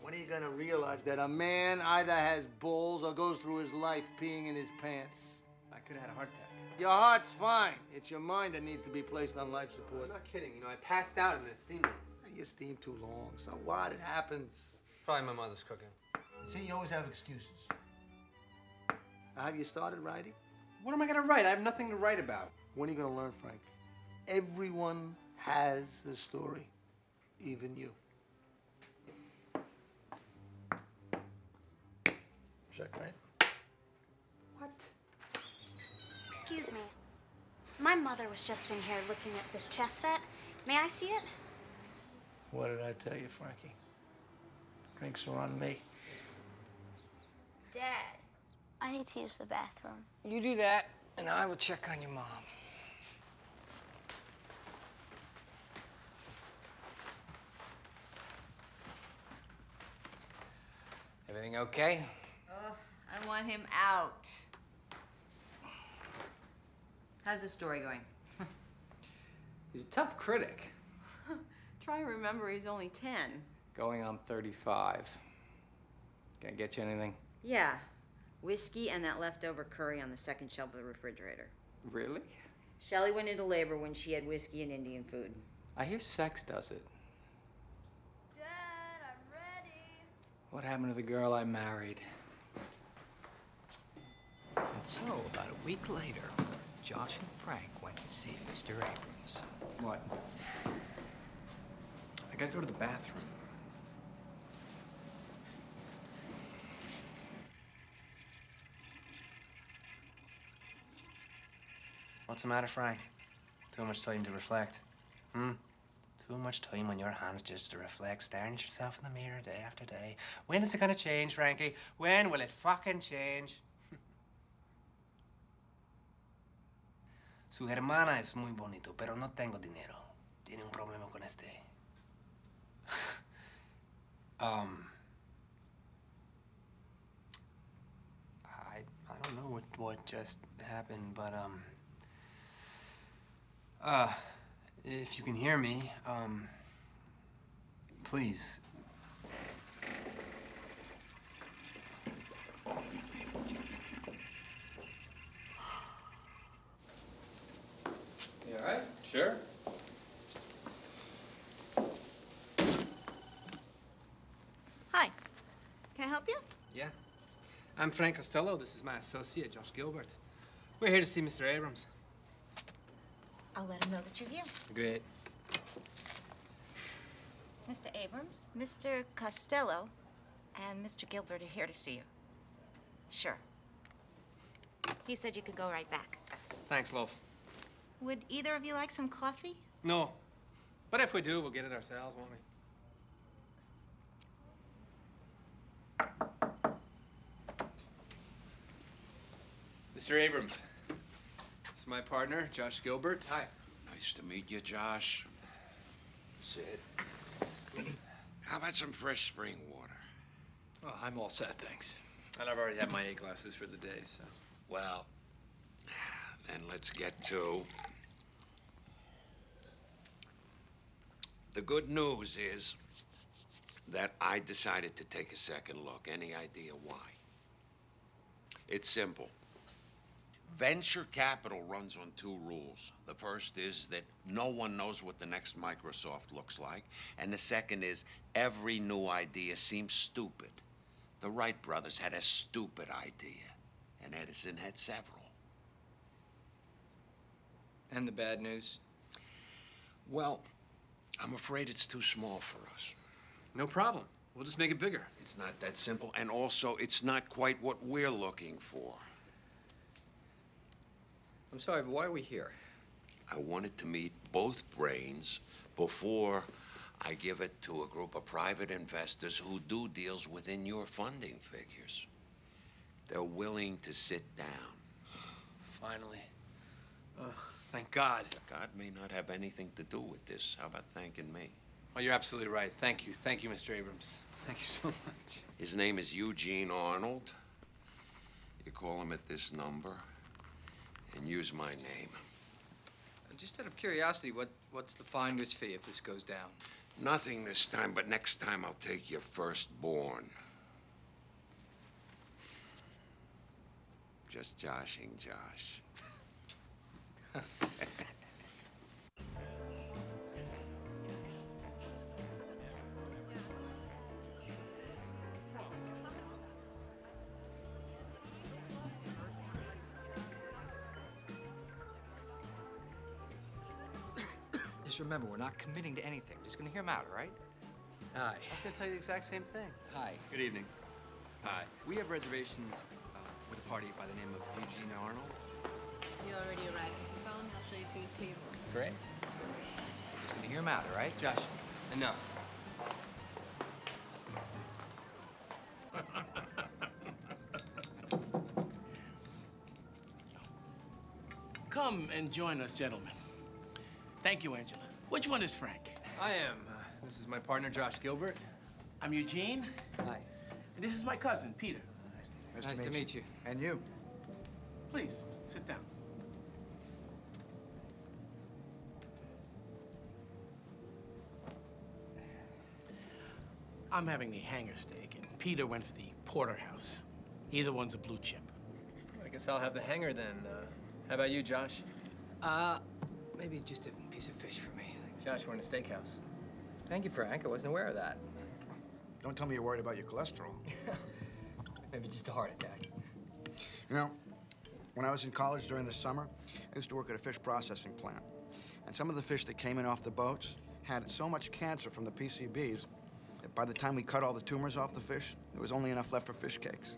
When are you gonna realize that a man either has balls or goes through his life peeing in his pants? I could have had a heart attack. Your heart's fine. It's your mind that needs to be placed on life support. I'm not kidding. You know, I passed out in the steam room. You steam too long. So what? It happens. Probably my mother's cooking. See, you always have excuses. Now, have you started writing? What am I gonna write? I have nothing to write about. When are you gonna learn, Frank? Everyone has a story, even you. Check, right? What? Excuse me. My mother was just in here looking at this chess set. May I see it? What did I tell you, Frankie? Drinks are on me. Dad, I need to use the bathroom. You do that, and I will check on your mom. Everything okay? Oh, I want him out. How's the story going? He's a tough critic. Try and remember he's only 10. Going on 35. Can I get you anything? Yeah. Whiskey and that leftover curry on the second shelf of the refrigerator. Really? Shelley went into labor when she had whiskey and Indian food. I hear sex does it. Dad, I'm ready. What happened to the girl I married? And so, about a week later, Josh and Frank went to see Mr. Abrams. What? I gotta go to the bathroom. What's the matter, Frank? Too much time to reflect. Too much time on your hands just to reflect, staring at yourself in the mirror day after day. When is it gonna change, Frankie? When will it fucking change? Su hermana es muy bonito, pero no tengo dinero. Tiene un problema con este. I don't know what just happened, but if you can hear me, please. You all right? Sure. Hi. Can I help you? Yeah. I'm Frank Costello. This is my associate, Josh Gilbert. We're here to see Mr. Abrams. I'll let him know that you're here. Great. Mr. Abrams, Mr. Costello, and Mr. Gilbert are here to see you. Sure. He said you could go right back. Thanks, love. Would either of you like some coffee? No. But if we do, we'll get it ourselves, won't we? Mr. Abrams. This is my partner, Josh Gilbert. Hi. Nice to meet you, Josh. Sit. How about some fresh spring water? Oh, I'm all set, thanks. And I've already had my 8 glasses for the day, so. Well, then let's get to... The good news is that I decided to take a second look. Any idea why? It's simple. Venture capital runs on 2 rules. The first is that no one knows what the next Microsoft looks like. And the second is every new idea seems stupid. The Wright brothers had a stupid idea, and Edison had several. And the bad news? Well, I'm afraid it's too small for us. No problem. We'll just make it bigger. It's not that simple, and also it's not quite what we're looking for. I'm sorry, but why are we here? I wanted to meet both brains before I give it to a group of private investors who do deals within your funding figures. They're willing to sit down. Finally. Thank God. God may not have anything to do with this. How about thanking me? Oh, you're absolutely right. Thank you. Thank you, Mr. Abrams. Thank you so much. His name is Eugene Arnold. You call him at this number and use my name. Just out of curiosity, what's the finder's fee if this goes down? Nothing this time, but next time I'll take your firstborn. Just joshing Josh. Just remember, we're not committing to anything. Just gonna hear him out, all right? Hi. I was going to tell you the exact same thing. Hi. Good evening. Hi. We have reservations with a party by the name of Eugene Arnold. You already arrived. If you follow me, I'll show you to his table. Great. Just gonna hear him out, all right? Josh, enough. Come and join us, gentlemen. Thank you, Angela. Which one is Frank? I am. This is my partner, Josh Gilbert. I'm Eugene. Hi. And this is my cousin, Peter. Nice to meet you. And you. Please, sit down. I'm having the hanger steak, and Peter went for the porterhouse. Either one's a blue chip. I guess I'll have the hanger then. How about you, Josh? Maybe just a piece of fish for me. Josh, we're in a steakhouse. Thank you, Frank. I wasn't aware of that. Don't tell me you're worried about your cholesterol. Maybe just a heart attack. You know, when I was in college during the summer, I used to work at a fish processing plant. And some of the fish that came in off the boats had so much cancer from the PCBs that by the time we cut all the tumors off the fish, there was only enough left for fish cakes.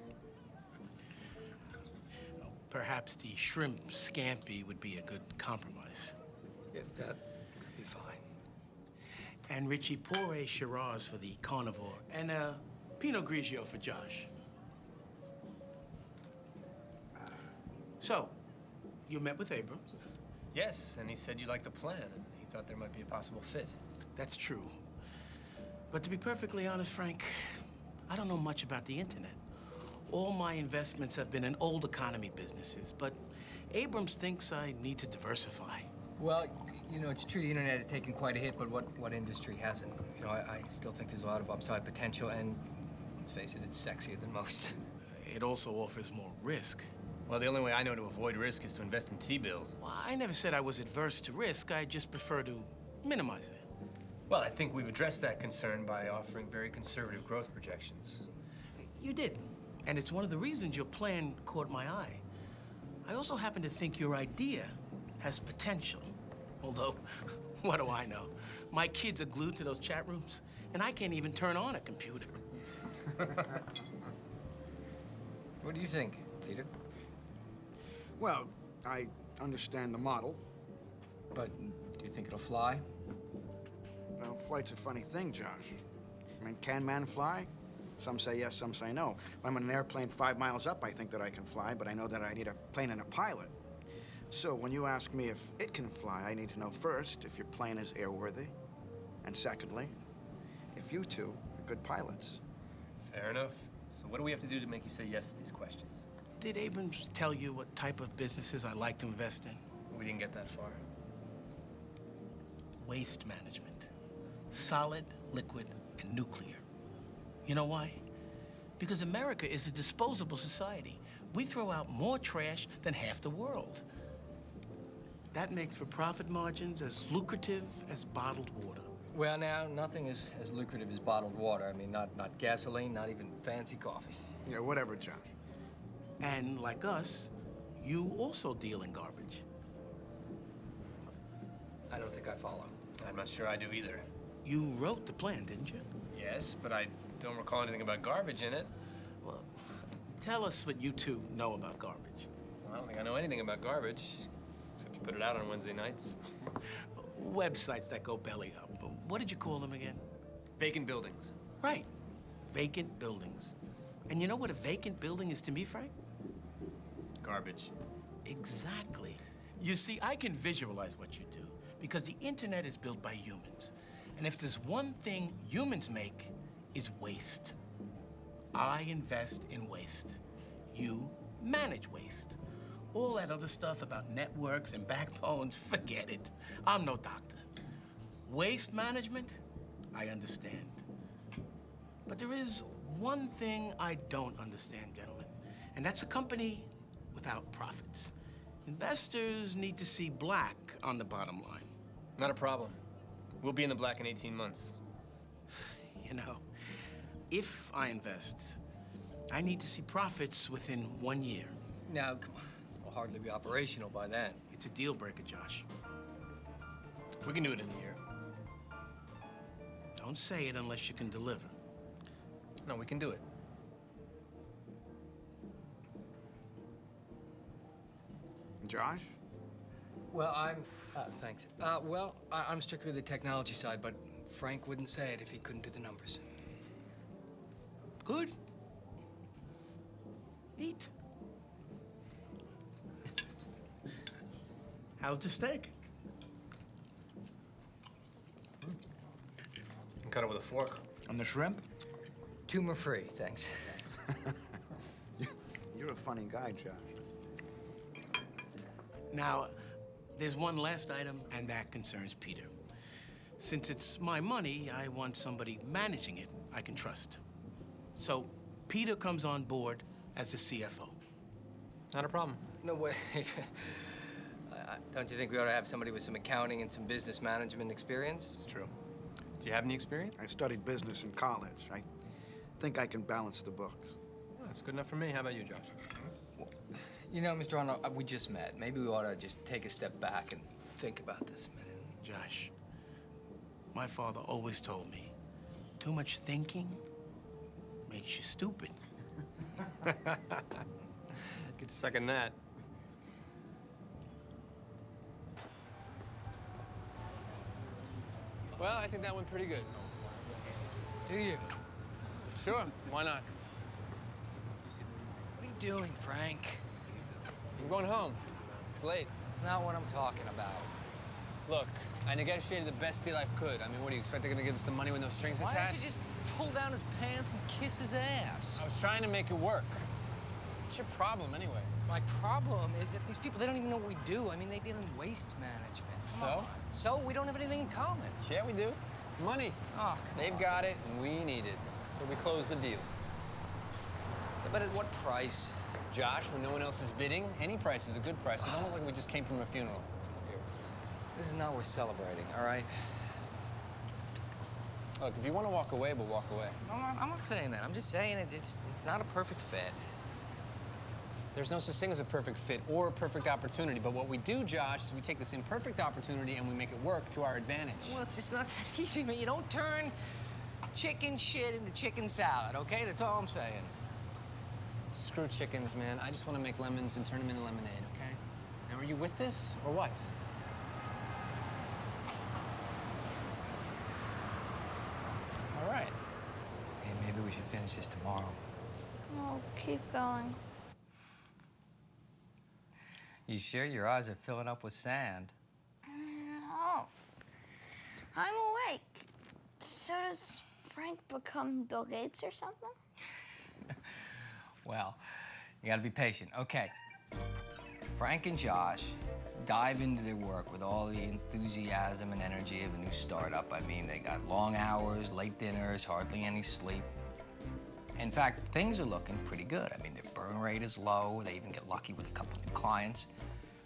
Perhaps the shrimp scampi would be a good compromise. Yeah, that'd be fine. And Richie, pour a Shiraz for the carnivore and a Pinot Grigio for Josh. So, you met with Abrams? Yes, and he said you liked the plan, and he thought there might be a possible fit. That's true. But to be perfectly honest, Frank, I don't know much about the internet. All my investments have been in old economy businesses, but Abrams thinks I need to diversify. Well, you know, it's true the internet has taken quite a hit, but what industry hasn't? You know, I still think there's a lot of upside potential, and let's face it, it's sexier than most. It also offers more risk. Well, the only way I know to avoid risk is to invest in T-bills. Well, I never said I was adverse to risk. I just prefer to minimize it. Well, I think we've addressed that concern by offering very conservative growth projections. You did. And it's one of the reasons your plan caught my eye. I also happen to think your idea has potential. Although, what do I know? My kids are glued to those chat rooms, and I can't even turn on a computer. What do you think, Peter? Well, I understand the model. But do you think it'll fly? Well, flight's a funny thing, Josh. I mean, can man fly? Some say yes, some say no. When I'm in an airplane 5 miles up, I think that I can fly, but I know that I need a plane and a pilot. So when you ask me if it can fly, I need to know first if your plane is airworthy, and secondly, if you two are good pilots. Fair enough. So what do we have to do to make you say yes to these questions? Did Abrams tell you what type of businesses I like to invest in? We didn't get that far. Waste management. Solid, liquid, and nuclear. You know why? Because America is a disposable society. We throw out more trash than half the world. That makes for profit margins as lucrative as bottled water. Well, now, nothing is as lucrative as bottled water. I mean, not gasoline, not even fancy coffee. Yeah, whatever, Josh. And like us, you also deal in garbage. I don't think I follow. I'm not sure I do either. You wrote the plan, didn't you? Yes, but I don't recall anything about garbage in it. Well, tell us what you two know about garbage. Well, I don't think I know anything about garbage, except you put it out on Wednesday nights. Websites that go belly up. What did you call them again? Vacant buildings. Right. Vacant buildings. And you know what a vacant building is to me, Frank? Garbage. Exactly. You see, I can visualize what you do because the internet is built by humans. And if there's one thing humans make, is waste. I invest in waste. You manage waste. All that other stuff about networks and backbones, forget it. I'm no doctor. Waste management, I understand. But there is one thing I don't understand, gentlemen, and that's a company without profits. Investors need to see black on the bottom line. Not a problem. We'll be in the black in 18 months. You know, if I invest, I need to see profits within 1 year. Now, come on, we'll hardly be operational by then. It's a deal breaker, Josh. We can do it in a year. Don't say it unless you can deliver. No, we can do it. Josh? Well, thanks. Well, I'm strictly the technology side, but Frank wouldn't say it if he couldn't do the numbers. Good. Eat. How's the steak? Cut it with a fork. And the shrimp? Tumor free, thanks. You're a funny guy, Josh. Now, there's one last item, and that concerns Peter. Since it's my money, I want somebody managing it I can trust. So, Peter comes on board as the CFO. Not a problem. No way. Don't you think we ought to have somebody with some accounting and some business management experience? It's true. Do you have any experience? I studied business in college. I think I can balance the books. Well, that's good enough for me. How about you, Josh? Well, you know, Mr. Arnold, we just met. Maybe we ought to just take a step back and think about this a minute. Josh, my father always told me, too much thinking makes you stupid. Could second that. Well, I think that went pretty good. Do you? Sure, why not? What are you doing, Frank? I'm going home. It's late. It's not what I'm talking about. Look, I negotiated the best deal I could. I mean, what do you expect? They're gonna give us the money with no strings attached? Why don't you just pull down his pants and kiss his ass? I was trying to make it work. What's your problem, anyway? My problem is that these people, they don't even know what we do. I mean, they deal in waste management. So? So we don't have anything in common. Yeah, we do. Money. Oh, They've got it, and we need it. So we closed the deal. But at what price? Josh, when no one else is bidding, any price is a good price. It don't look like we just came from a funeral. Here. This is not worth celebrating, all right? Look, if you want to walk away, we'll walk away. I'm not saying that. I'm just saying it's not a perfect fit. There's no such thing as a perfect fit or a perfect opportunity. But what we do, Josh, is we take this imperfect opportunity and we make it work to our advantage. Well, it's just not that easy, man. You don't turn chicken shit into chicken salad, okay? That's all I'm saying. Screw chickens, man. I just want to make lemons and turn them into lemonade, okay? Now, are you with this or what? All right. Hey, maybe we should finish this tomorrow. Oh, keep going. You sure your eyes are filling up with sand? No. I'm awake. So does Frank become Bill Gates or something? Well, you gotta be patient. Okay. Frank and Josh dive into their work with all the enthusiasm and energy of a new startup. I mean, they got long hours, late dinners, hardly any sleep. In fact, things are looking pretty good. I mean, their burn rate is low. They even get lucky with a couple of clients.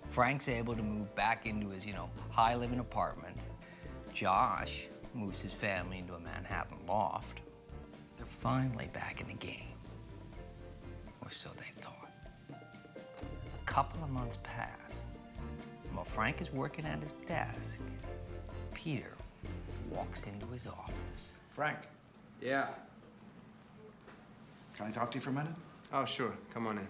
Frank's able to move back into his, high-living apartment. Josh moves his family into a Manhattan loft. They're finally back in the game. Or so they thought. A couple of months pass. And while Frank is working at his desk, Peter walks into his office. Frank. Yeah. Can I talk to you for a minute? Oh, sure. Come on in.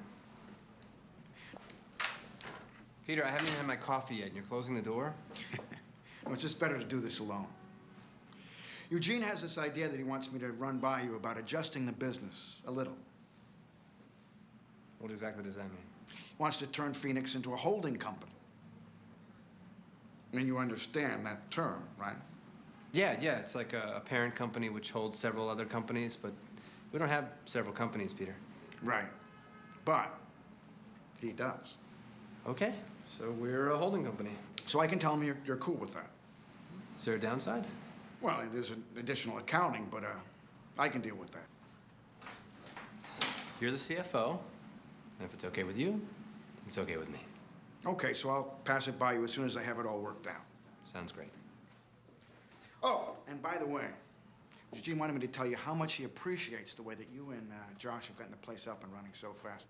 Peter, I haven't even had my coffee yet, and you're closing the door? Well, it's just better to do this alone. Eugene has this idea that he wants me to run by you about adjusting the business a little. What exactly does that mean? He wants to turn Phoenix into a holding company. I mean, you understand that term, right? Yeah, it's like a parent company which holds several other companies, but we don't have several companies, Peter. Right. But he does. Okay, so we're a holding company. So I can tell him you're cool with that. Is there a downside? Well, there's an additional accounting, but I can deal with that. You're the CFO, and if it's okay with you, it's okay with me. Okay, so I'll pass it by you as soon as I have it all worked out. Sounds great. Oh, and by the way, Eugene wanted me to tell you how much he appreciates the way that you and Josh have gotten the place up and running so fast.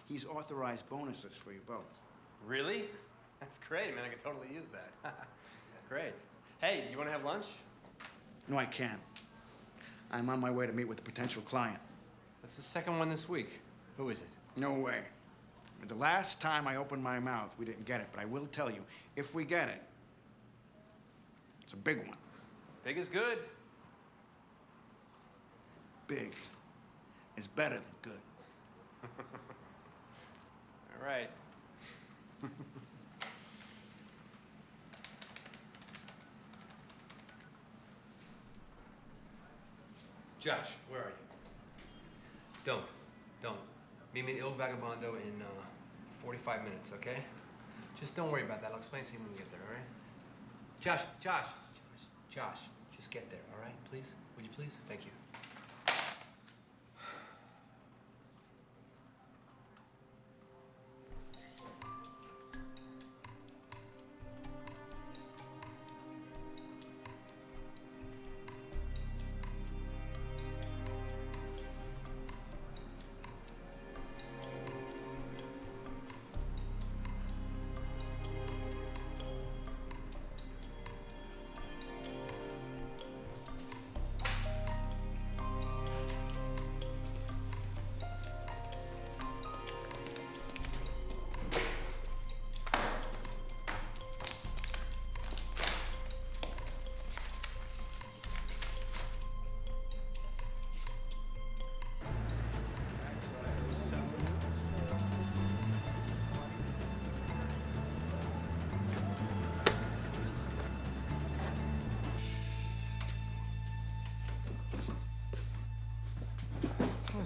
He's authorized bonuses for you both. Really? That's great, man. I could totally use that. Great. Hey, you want to have lunch? No, I can't. I'm on my way to meet with a potential client. That's the second one this week. Who is it? No way. The last time I opened my mouth, we didn't get it, but I will tell you, if we get it, it's a big one. Big is good. Big is better than good. All right. Josh, where are you? Don't. Meet me in Il Vagabondo in 45 minutes, okay? Just don't worry about that. I'll explain to you when we get there, all right? Josh, just get there, all right? Please? Would you please? Thank you.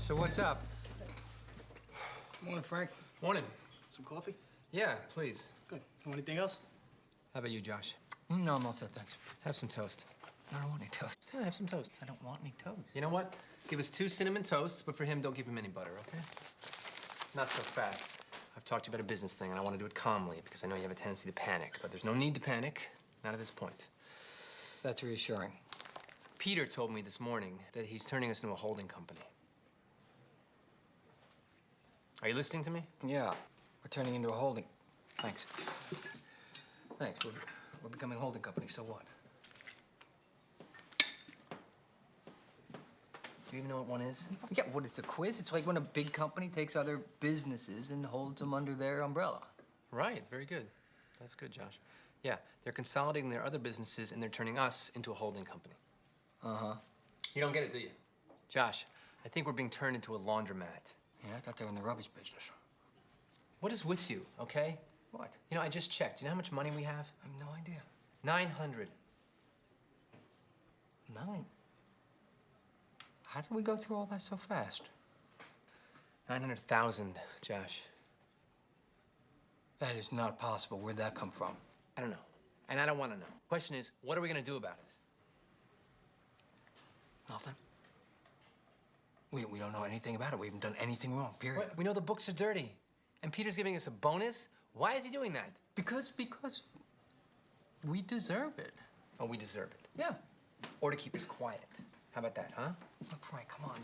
So what's up? Morning, Frank. Morning. Some coffee? Yeah, please. Good. Want anything else? How about you, Josh? No, I'm all set, thanks. Have some toast. I don't want any toast. Yeah, have some toast. I don't want any toast. You know what? Give us 2 cinnamon toasts, but for him, don't give him any butter, okay? Not so fast. I've talked to you about a business thing, and I want to do it calmly because I know you have a tendency to panic, but there's no need to panic. Not at this point. That's reassuring. Peter told me this morning that he's turning us into a holding company. Are you listening to me? Yeah, we're turning into a holding. Thanks. Thanks. We're becoming a holding company, so what? Do you even know what one is? Yeah, what, it's a quiz? It's like when a big company takes other businesses and holds them under their umbrella. Right, very good. That's good, Josh. Yeah, they're consolidating their other businesses and they're turning us into a holding company. Uh-huh. You don't get it, do you? Josh, I think we're being turned into a laundromat. Yeah, I thought they were in the rubbish business. What is with you, okay? What? You know, I just checked. You know how much money we have? I have no idea. 900. 9? How did we go through all that so fast? 900,000, Josh. That is not possible. Where'd that come from? I don't know. And I don't want to know. Question is, what are we going to do about it? Nothing. We don't know anything about it. We haven't done anything wrong, period. What? We know the books are dirty. And Peter's giving us a bonus? Why is he doing that? Because we deserve it. Oh, we deserve it. Yeah. Or to keep us quiet. How about that, huh? Look, Frank, come on.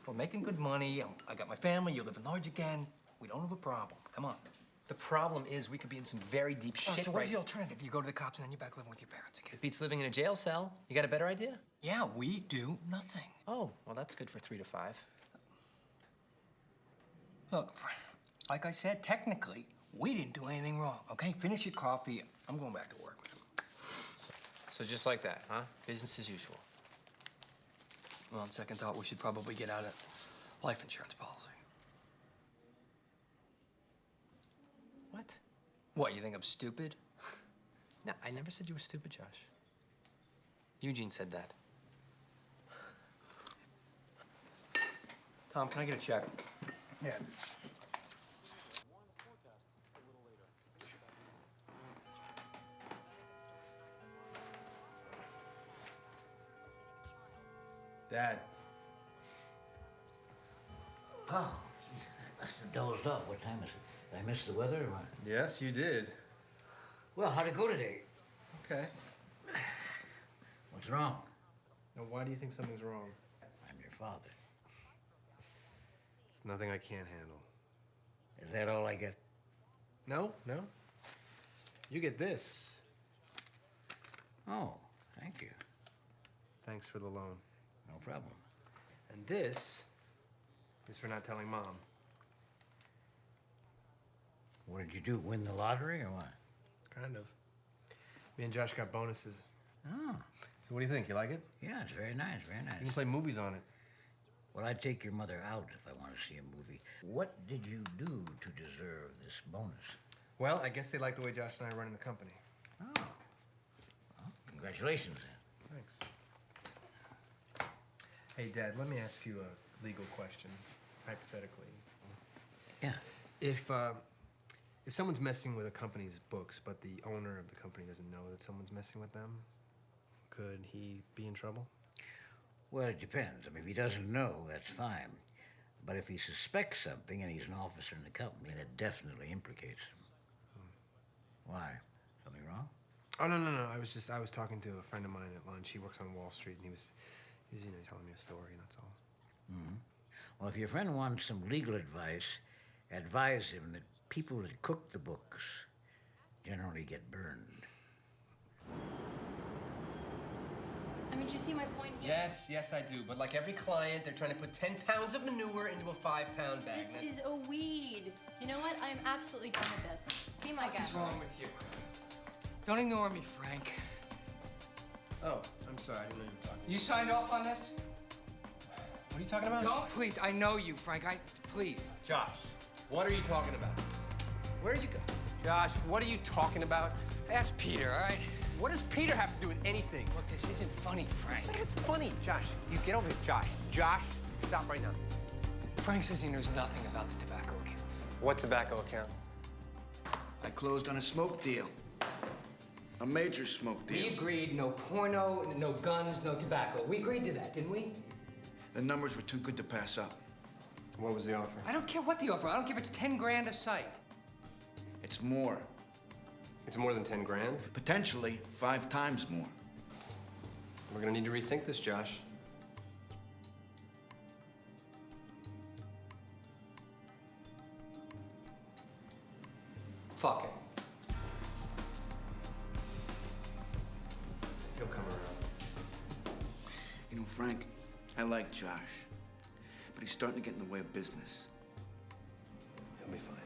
We're making good money. I got my family. You're living large again. We don't have a problem. Come on. The problem is we could be in some very deep shit So right what's the alternative? You go to the cops and then you're back living with your parents again. It beats living in a jail cell. You got a better idea? Yeah, we do nothing. Oh, well, that's good for 3 to 5. Look, Frank, like I said, technically, we didn't do anything wrong, okay? Finish your coffee. I'm going back to work. So just like that, huh? Business as usual. Well, on second thought, we should probably get out of life insurance policy. What? What, you think I'm stupid? No, I never said you were stupid, Josh. Eugene said that. Tom, can I get a check? Yeah. Dad. Oh, must have dozed off. What time is it? Did I miss the weather or what? Yes, you did. Well, how'd it go today? Okay. What's wrong? Now, why do you think something's wrong? I'm your father. It's nothing I can't handle. Is that all I get? No, no. You get this. Oh, thank you. Thanks for the loan. No problem. And this is for not telling Mom. What did you do? Win the lottery or what? Kind of. Me and Josh got bonuses. Oh. So what do you think? You like it? Yeah, it's very nice, very nice. You can play movies on it. Well, I'd take your mother out if I want to see a movie. What did you do to deserve this bonus? Well, I guess they like the way Josh and I are running the company. Oh. Well, congratulations then. Thanks. Hey, Dad, let me ask you a legal question, hypothetically. Yeah. If someone's messing with a company's books, but the owner of the company doesn't know that someone's messing with them, could he be in trouble? Well, it depends. I mean, if he doesn't know, that's fine. But if he suspects something and he's an officer in the company, that definitely implicates him. Why? Something wrong? Oh, no. I was talking to a friend of mine at lunch. He works on Wall Street, and he was telling me a story, and that's all. Mm-hmm. Well, if your friend wants some legal advice, advise him that people that cook the books generally get burned. I mean, do you see my point here? Yes, I do. But like every client, they're trying to put 10 pounds of manure into a 5-pound bag. This is a weed. You know what? I am absolutely done with this. Be my guest. What's wrong with you? Don't ignore me, Frank. Oh, I'm sorry. I didn't know you were talking. You signed off on this? What are you talking about? Don't, please. I know you, Frank. Please. Josh, what are you talking about? Where are you go? Josh, what are you talking about? Ask Peter, all right? What does Peter have to do with anything? Look, this isn't funny, Frank. It's funny. Josh, you get over here. Josh, stop right now. Frank says he knows nothing about the tobacco account. What tobacco account? I closed on a smoke deal. A major smoke deal. We agreed no porno, no guns, no tobacco. We agreed to that, didn't we? The numbers were too good to pass up. What was the offer? I don't care what the offer. I don't care if it's 10 grand a site. It's more. It's more than 10 grand? Potentially 5 times more. We're gonna need to rethink this, Josh. Fuck it. He'll come around. You know, Frank, I like Josh, but he's starting to get in the way of business. He'll be fine.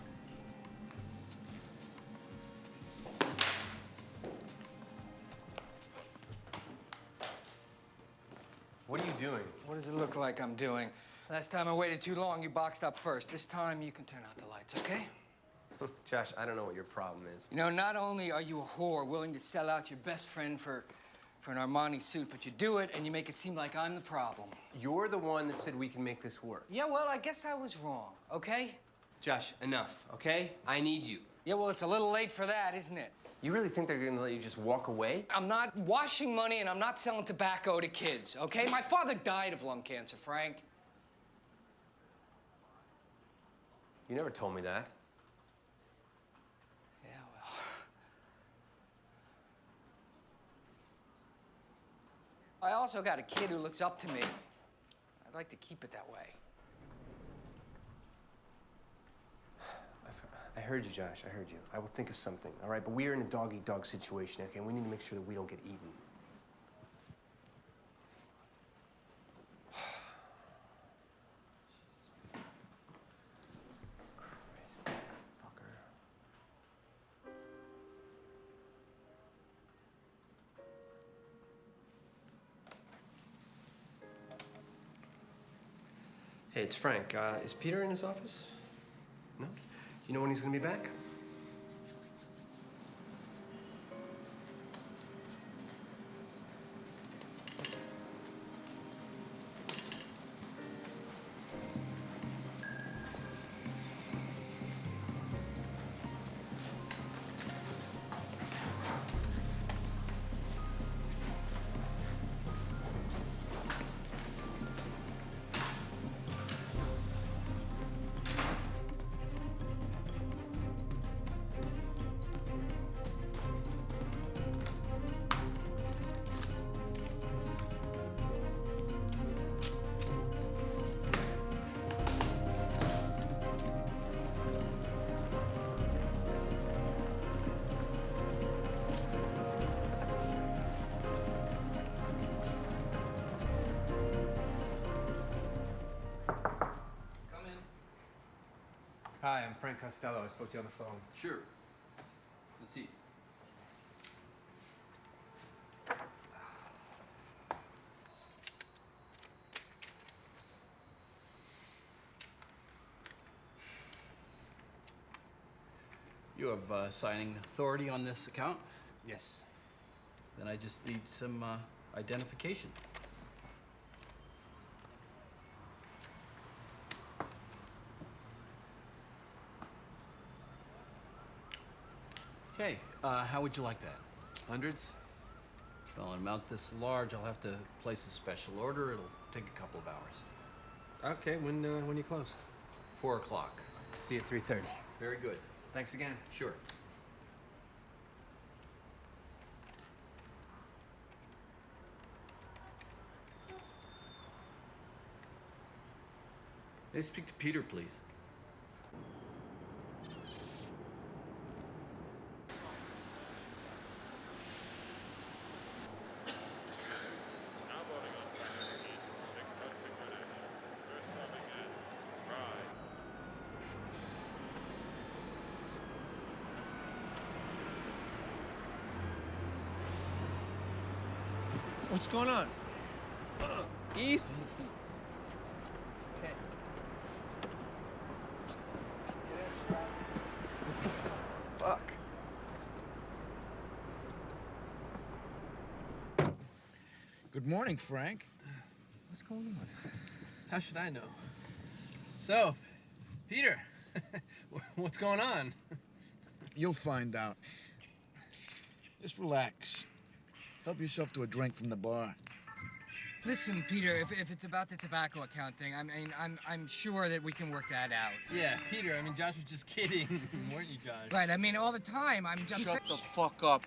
What are you doing? What does it look like I'm doing? Last time I waited too long, you boxed up first. This time you can turn out the lights, okay? Josh, I don't know what your problem is. You know, not only are you a whore willing to sell out your best friend for an Armani suit, but you do it and you make it seem like I'm the problem. You're the one that said we can make this work. Yeah, well, I guess I was wrong, okay? Josh, enough, okay? I need you. Yeah, well, it's a little late for that, isn't it? You really think they're gonna let you just walk away? I'm not washing money and I'm not selling tobacco to kids, okay? My father died of lung cancer, Frank. You never told me that. Yeah, well. I also got a kid who looks up to me. I'd like to keep it that way. I heard you, Josh. I heard you. I will think of something, all right? But we are in a dog-eat-dog situation, okay? We need to make sure that we don't get eaten. Christ, that fucker. Hey, it's Frank. Is Peter in his office? No? You know when he's gonna be back? Hi, I'm Frank Costello. I spoke to you on the phone. Sure. Let's see. You have signing authority on this account? Yes. Then I just need some identification. Okay, how would you like that? Hundreds? Well, an amount this large, I'll have to place a special order. It'll take a couple of hours. Okay, when you close? 4 o'clock. See you at 3:30. Very good. Thanks again. Sure. May I speak to Peter, please? What's going on? Easy. Okay. Fuck. Good morning, Frank. What's going on? How should I know? So, Peter, what's going on? You'll find out. Just relax. Help yourself to a drink from the bar. Listen, Peter, if it's about the tobacco account thing, I mean, I'm sure that we can work that out. Yeah, Peter, I mean, Josh was just kidding, weren't you, Josh? Right, I mean, all the time, I'm Shut the fuck up.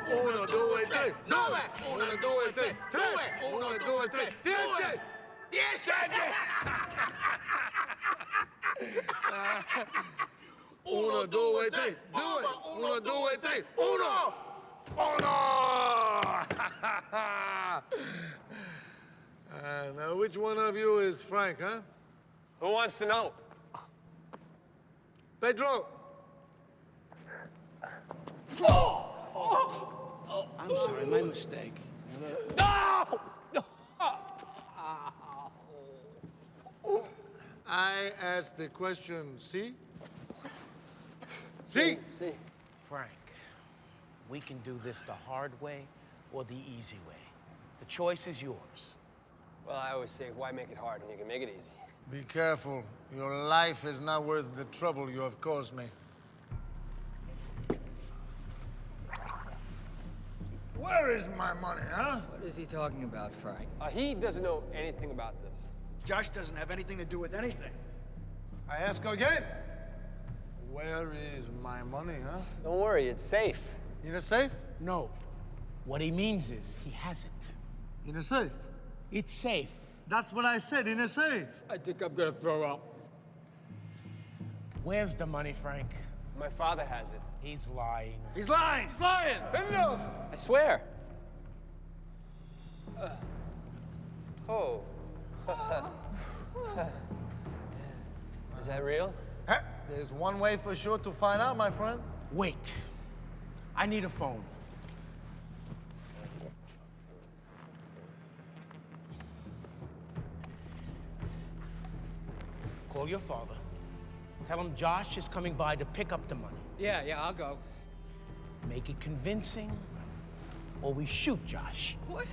Uno, due, tre, due! Uno, due, tre, tre! Uno, due, tre, 10! 10! Uno, due, tre, due! Uno, due, tre, uno! Uno! Now, which one of you is Frank, huh? Who wants to know? Pedro! I'm sorry, my mistake. No! I asked the question, see? See? See. Frank, we can do this the hard way or the easy way. The choice is yours. Well, I always say, why make it hard when you can make it easy? Be careful. Your life is not worth the trouble you have caused me. Where is my money, huh? What is he talking about, Frank? He doesn't know anything about this. Josh doesn't have anything to do with anything. I ask again. Where is my money, huh? Don't worry, it's safe. In a safe? No. What he means is he has it. In a safe? It's safe. That's what I said, in a safe. I think I'm gonna throw up. Where's the money, Frank? My father has it. He's lying. He's lying! He's lying! Enough! I swear. Oh. Is that real? There's one way for sure to find out, my friend. Wait. I need a phone. Call your father. Tell him Josh is coming by to pick up the money. Yeah, I'll go. Make it convincing, or we shoot Josh. What?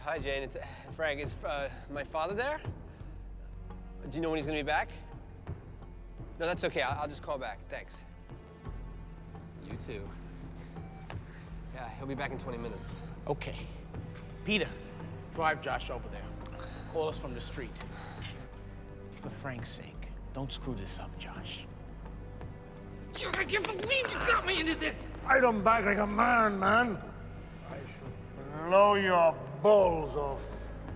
Hi, Jane. It's Frank. Is my father there? Do you know when he's gonna be back? No, that's okay. I'll just call back. Thanks. You too. Yeah, he'll be back in 20 minutes. Okay. Peter, drive Josh over there. Call us from the street. For Frank's sake, don't screw this up, Josh. I can't believe you got me into this! Fight him back like a man, man. I should blow your balls off.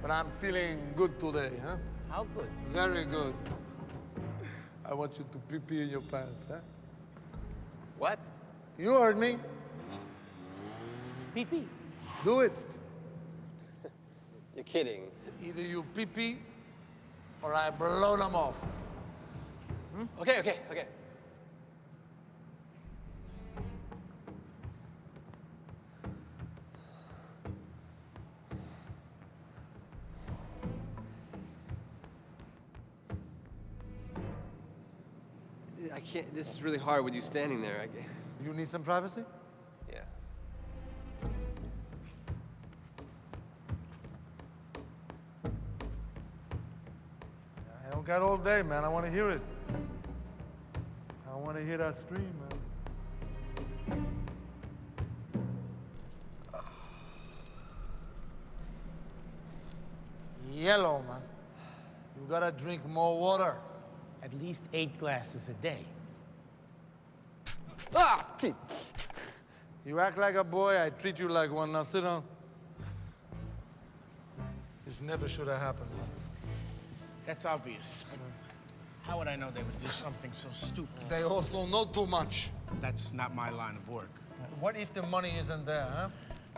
But I'm feeling good today, huh? How good? Very good. I want you to pee-pee in your pants, huh? What? You heard me. Pee-pee. Do it. You're kidding. Either you pee-pee or I blow them off. Okay. I can't. This is really hard with you standing there. You need some privacy? Yeah. I don't got all day, man. I want to hear it. I want to hear that scream, man. Yellow, man. You gotta drink more water. At least 8 glasses a day. Ah! You act like a boy, I treat you like one. Now sit down. This never should have happened. That's obvious. How would I know they would do something so stupid? They also know too much. That's not my line of work. What if the money isn't there, huh?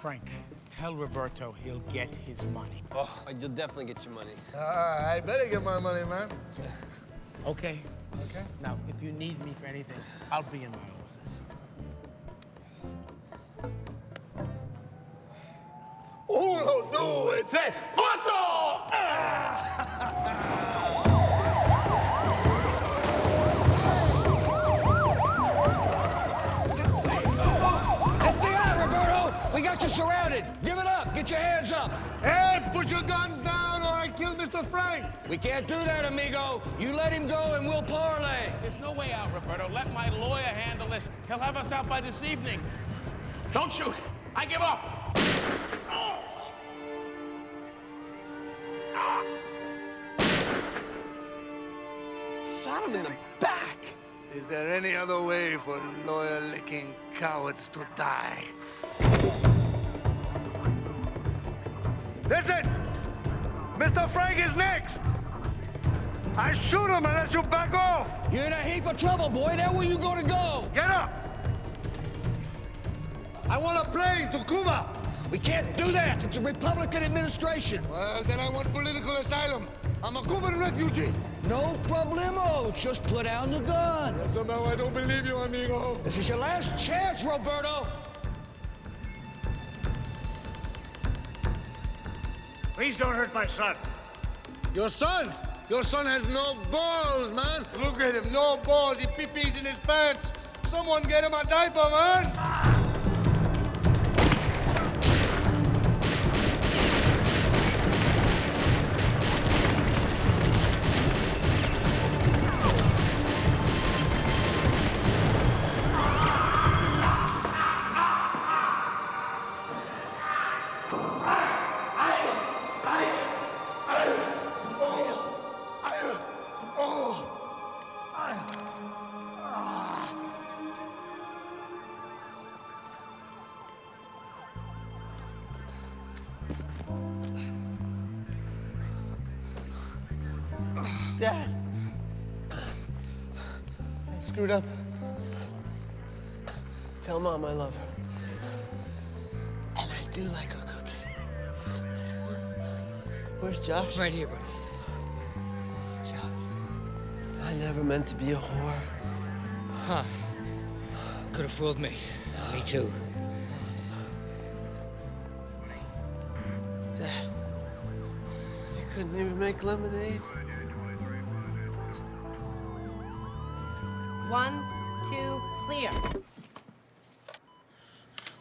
Frank, tell Roberto he'll get his money. Oh, you'll definitely get your money. I better get my money, man. Okay. Okay. Now, if you need me for anything, I'll be in my office. Uno, due, tre, quattro! We got you surrounded. Give it up. Get your hands up. Hey, put your guns down or I kill Mr. Frank. We can't do that, amigo. You let him go and we'll parlay. There's no way out, Roberto. Let my lawyer handle this. He'll have us out by this evening. Don't shoot. I give up. Shot him in the back. Is there any other way for lawyer-licking cowards to die? Listen! Mr. Frank is next! I shoot him unless you back off! You're in a heap of trouble, boy. Now where you gonna go? Get up! I want a plane to Cuba! We can't do that. It's a Republican administration. Well, then I want political asylum. I'm a Cuban refugee. No problemo. Just put down the gun. Well, somehow I don't believe you, amigo. This is your last chance, Roberto. Please don't hurt my son. Your son? Your son has no balls, man. Look at him, no balls. He pee-pees in his pants. Someone get him a diaper, man. Dad. I screwed up. Tell Mom I love her. And I do like her cooking. Where's Josh? Right here, buddy. Josh. I never meant to be a whore. Huh. Could have fooled me. Me too. Dad. You couldn't even make lemonade. 1, 2, clear.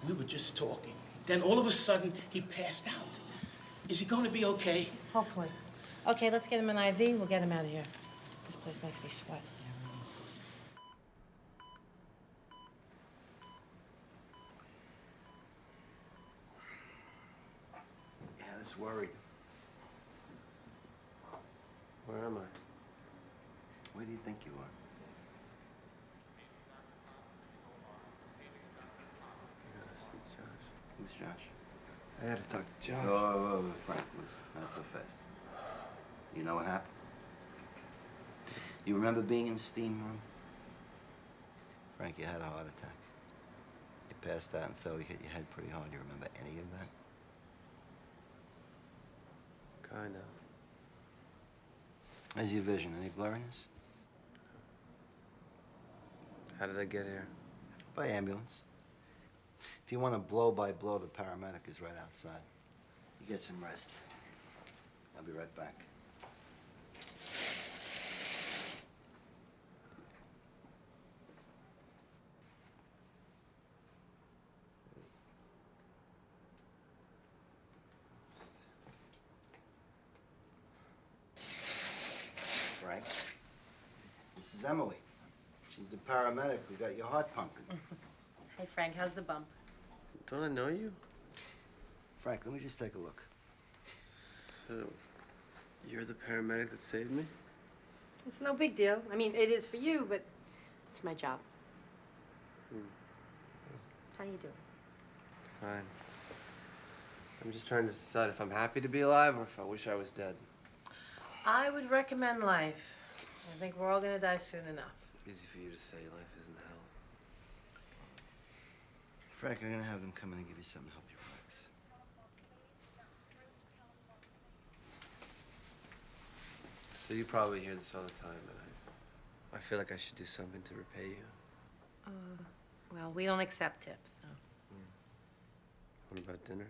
We were just talking. Then all of a sudden, he passed out. Is he going to be okay? Hopefully. Okay, let's get him an IV. We'll get him out of here. This place makes me sweat. Yeah, I was worried. Where am I? Where do you think you are? Who's Josh? I gotta talk to Josh. Oh, Frank, listen, not so fast. You know what happened? You remember being in the steam room? Frank, you had a heart attack. You passed out and fell, you hit your head pretty hard. You remember any of that? Kinda. How's your vision? Any blurriness? How did I get here? By ambulance. If you want to blow by blow, the paramedic is right outside. You get some rest. I'll be right back. Frank, this is Emily. She's the paramedic who got your heart pumping. Hey, Frank, how's the bump? Don't I know you? Frank, let me just take a look. So, you're the paramedic that saved me? It's no big deal. I mean, it is for you, but it's my job. How you doing? Fine. I'm just trying to decide if I'm happy to be alive or if I wish I was dead. I would recommend life. I think we're all gonna die soon enough. Easy for you to say life isn't hell. Frank, I'm gonna have them come in and give you something to help you relax. So you probably hear this all the time, and I feel like I should do something to repay you. Well, we don't accept tips, so. What about dinner?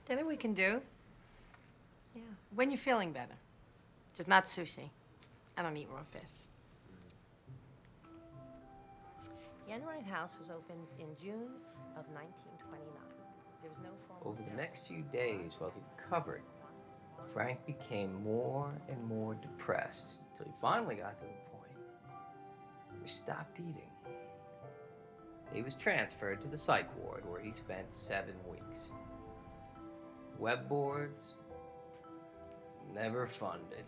Dinner we can do. Yeah, when you're feeling better. Just not sushi. I don't eat raw fish. The Enright House was opened in June of 1929. There was no formal Over the ceremony. next few days while he recovered, Frank became more and more depressed until he finally got to the point where he stopped eating. He was transferred to the psych ward where he spent 7 weeks. Web boards, never funded.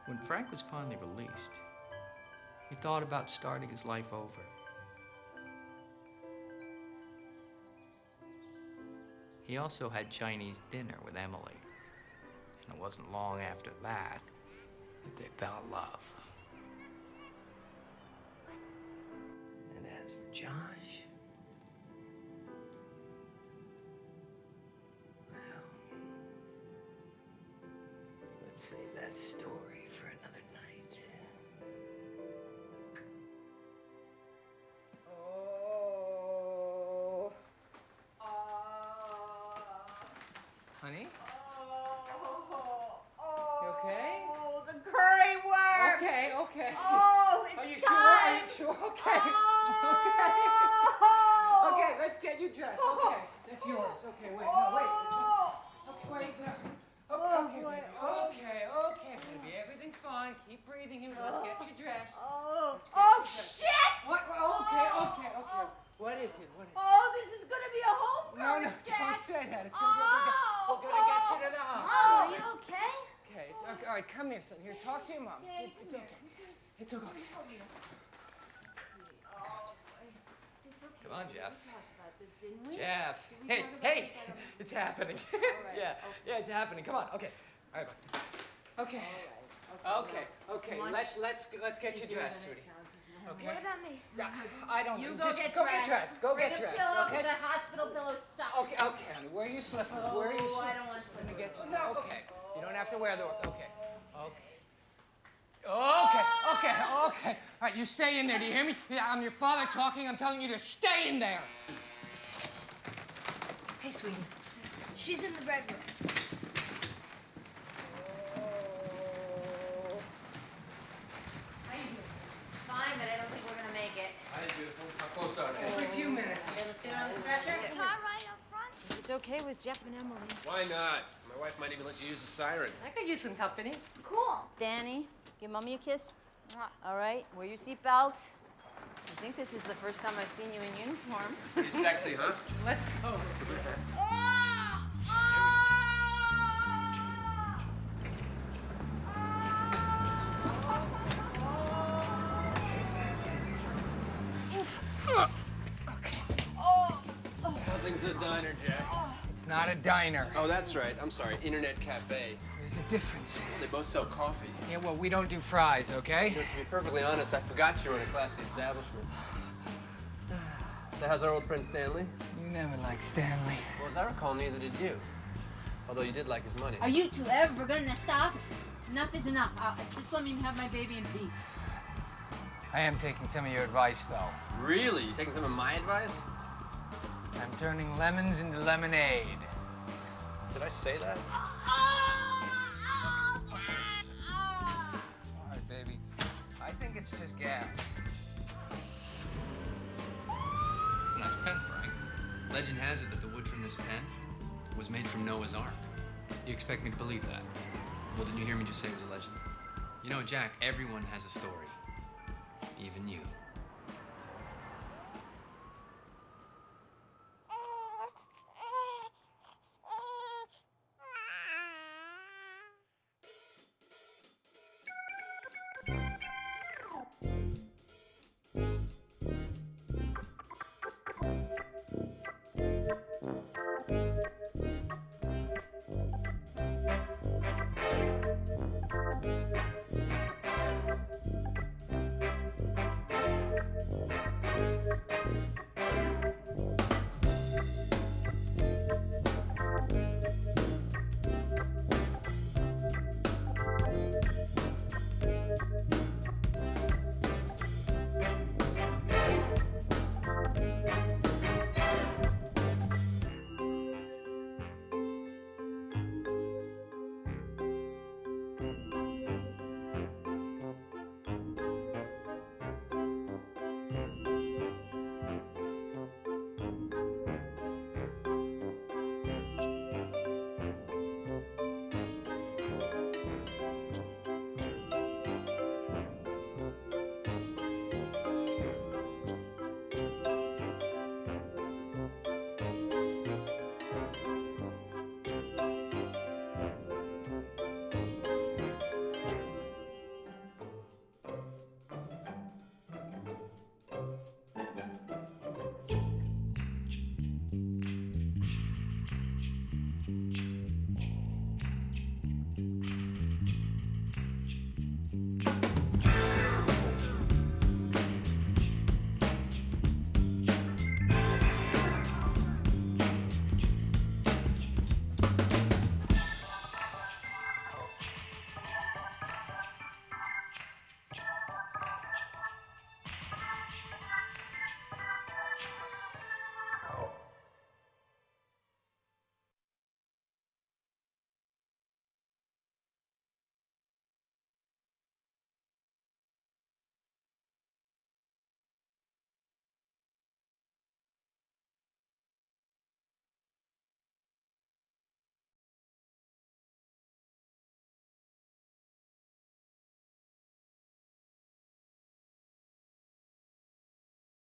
When Frank was finally released, he thought about starting his life over. He also had Chinese dinner with Emily. And it wasn't long after that they fell in love. And as for Josh, well, let's save that story for another night. Honey? You okay? Oh, the curry works. Okay, okay. Oh, it's Are you time. sure? Are you sure? Okay. Oh. Okay, let's get you dressed. Okay, that's yours. Okay, wait, no, wait. Okay, wait, no. Okay, baby. Okay, baby. Everything's fine. Keep breathing here. Let's get you dressed. Oh, Let's get you shit! dressed. What? Okay. What is it? What is it? Oh, this is gonna be a home No, birth, don't Jack. say that. It's gonna be okay. We're gonna get you to the hospital. Oh, are you okay? Okay, all right, come here, son. Here, talk to your mom. It's okay. It's okay. Come on, Jeff. Jeff. Hey, it's happening. Yeah, it's happening. Come on. Okay. All right, bye. Okay. Okay. Let's get you dressed, sweetie. Okay. What about me? I don't You know. go Just get go dressed. get dressed. Go Bring get a dressed. pillow, Okay. 'cause the hospital pillows suck. Okay, honey. Wear your slippers. Wear your Oh, slippers. I don't want Let me slippers. get you. No. Okay. You don't have to wear the. Okay. Okay. All right, you stay in there. Do you hear me? Yeah, I'm your father talking. I'm telling you to stay in there. Hey, sweetie. She's in the bedroom. How you doing? Fine, but I don't think we're gonna make it. Hi, beautiful. How close are they? For a few minutes. Okay, let's get on the stretcher. Car right up front. It's okay with Jeff and Emily. Why not? My wife might even let you use the siren. I could use some company. Cool. Danny, give Mommy a kiss. All right, wear your seatbelt. I think this is the first time I've seen you in uniform. Pretty sexy, huh? Let's go. Nothing's a diner, Jack. It's not a diner. Oh, that's right. I'm sorry. Internet cafe. There's a difference. They both sell coffee. Yeah, well, we don't do fries, okay? You know, to be perfectly honest, I forgot you were in a classy establishment. So how's our old friend Stanley? You never liked Stanley. Well, as I recall, neither did you. Although you did like his money. Are you two ever gonna stop? Enough is enough. Just let me have my baby in peace. I am taking some of your advice, though. Really? You taking some of my advice? I'm turning lemons into lemonade. Did I say that? All right, baby. I think it's just gas. Nice pen, Frank. Legend has it that the wood from this pen was made from Noah's Ark. You expect me to believe that? Well, didn't you hear me just say it was a legend? You know, Jack, everyone has a story. Even you. Bye.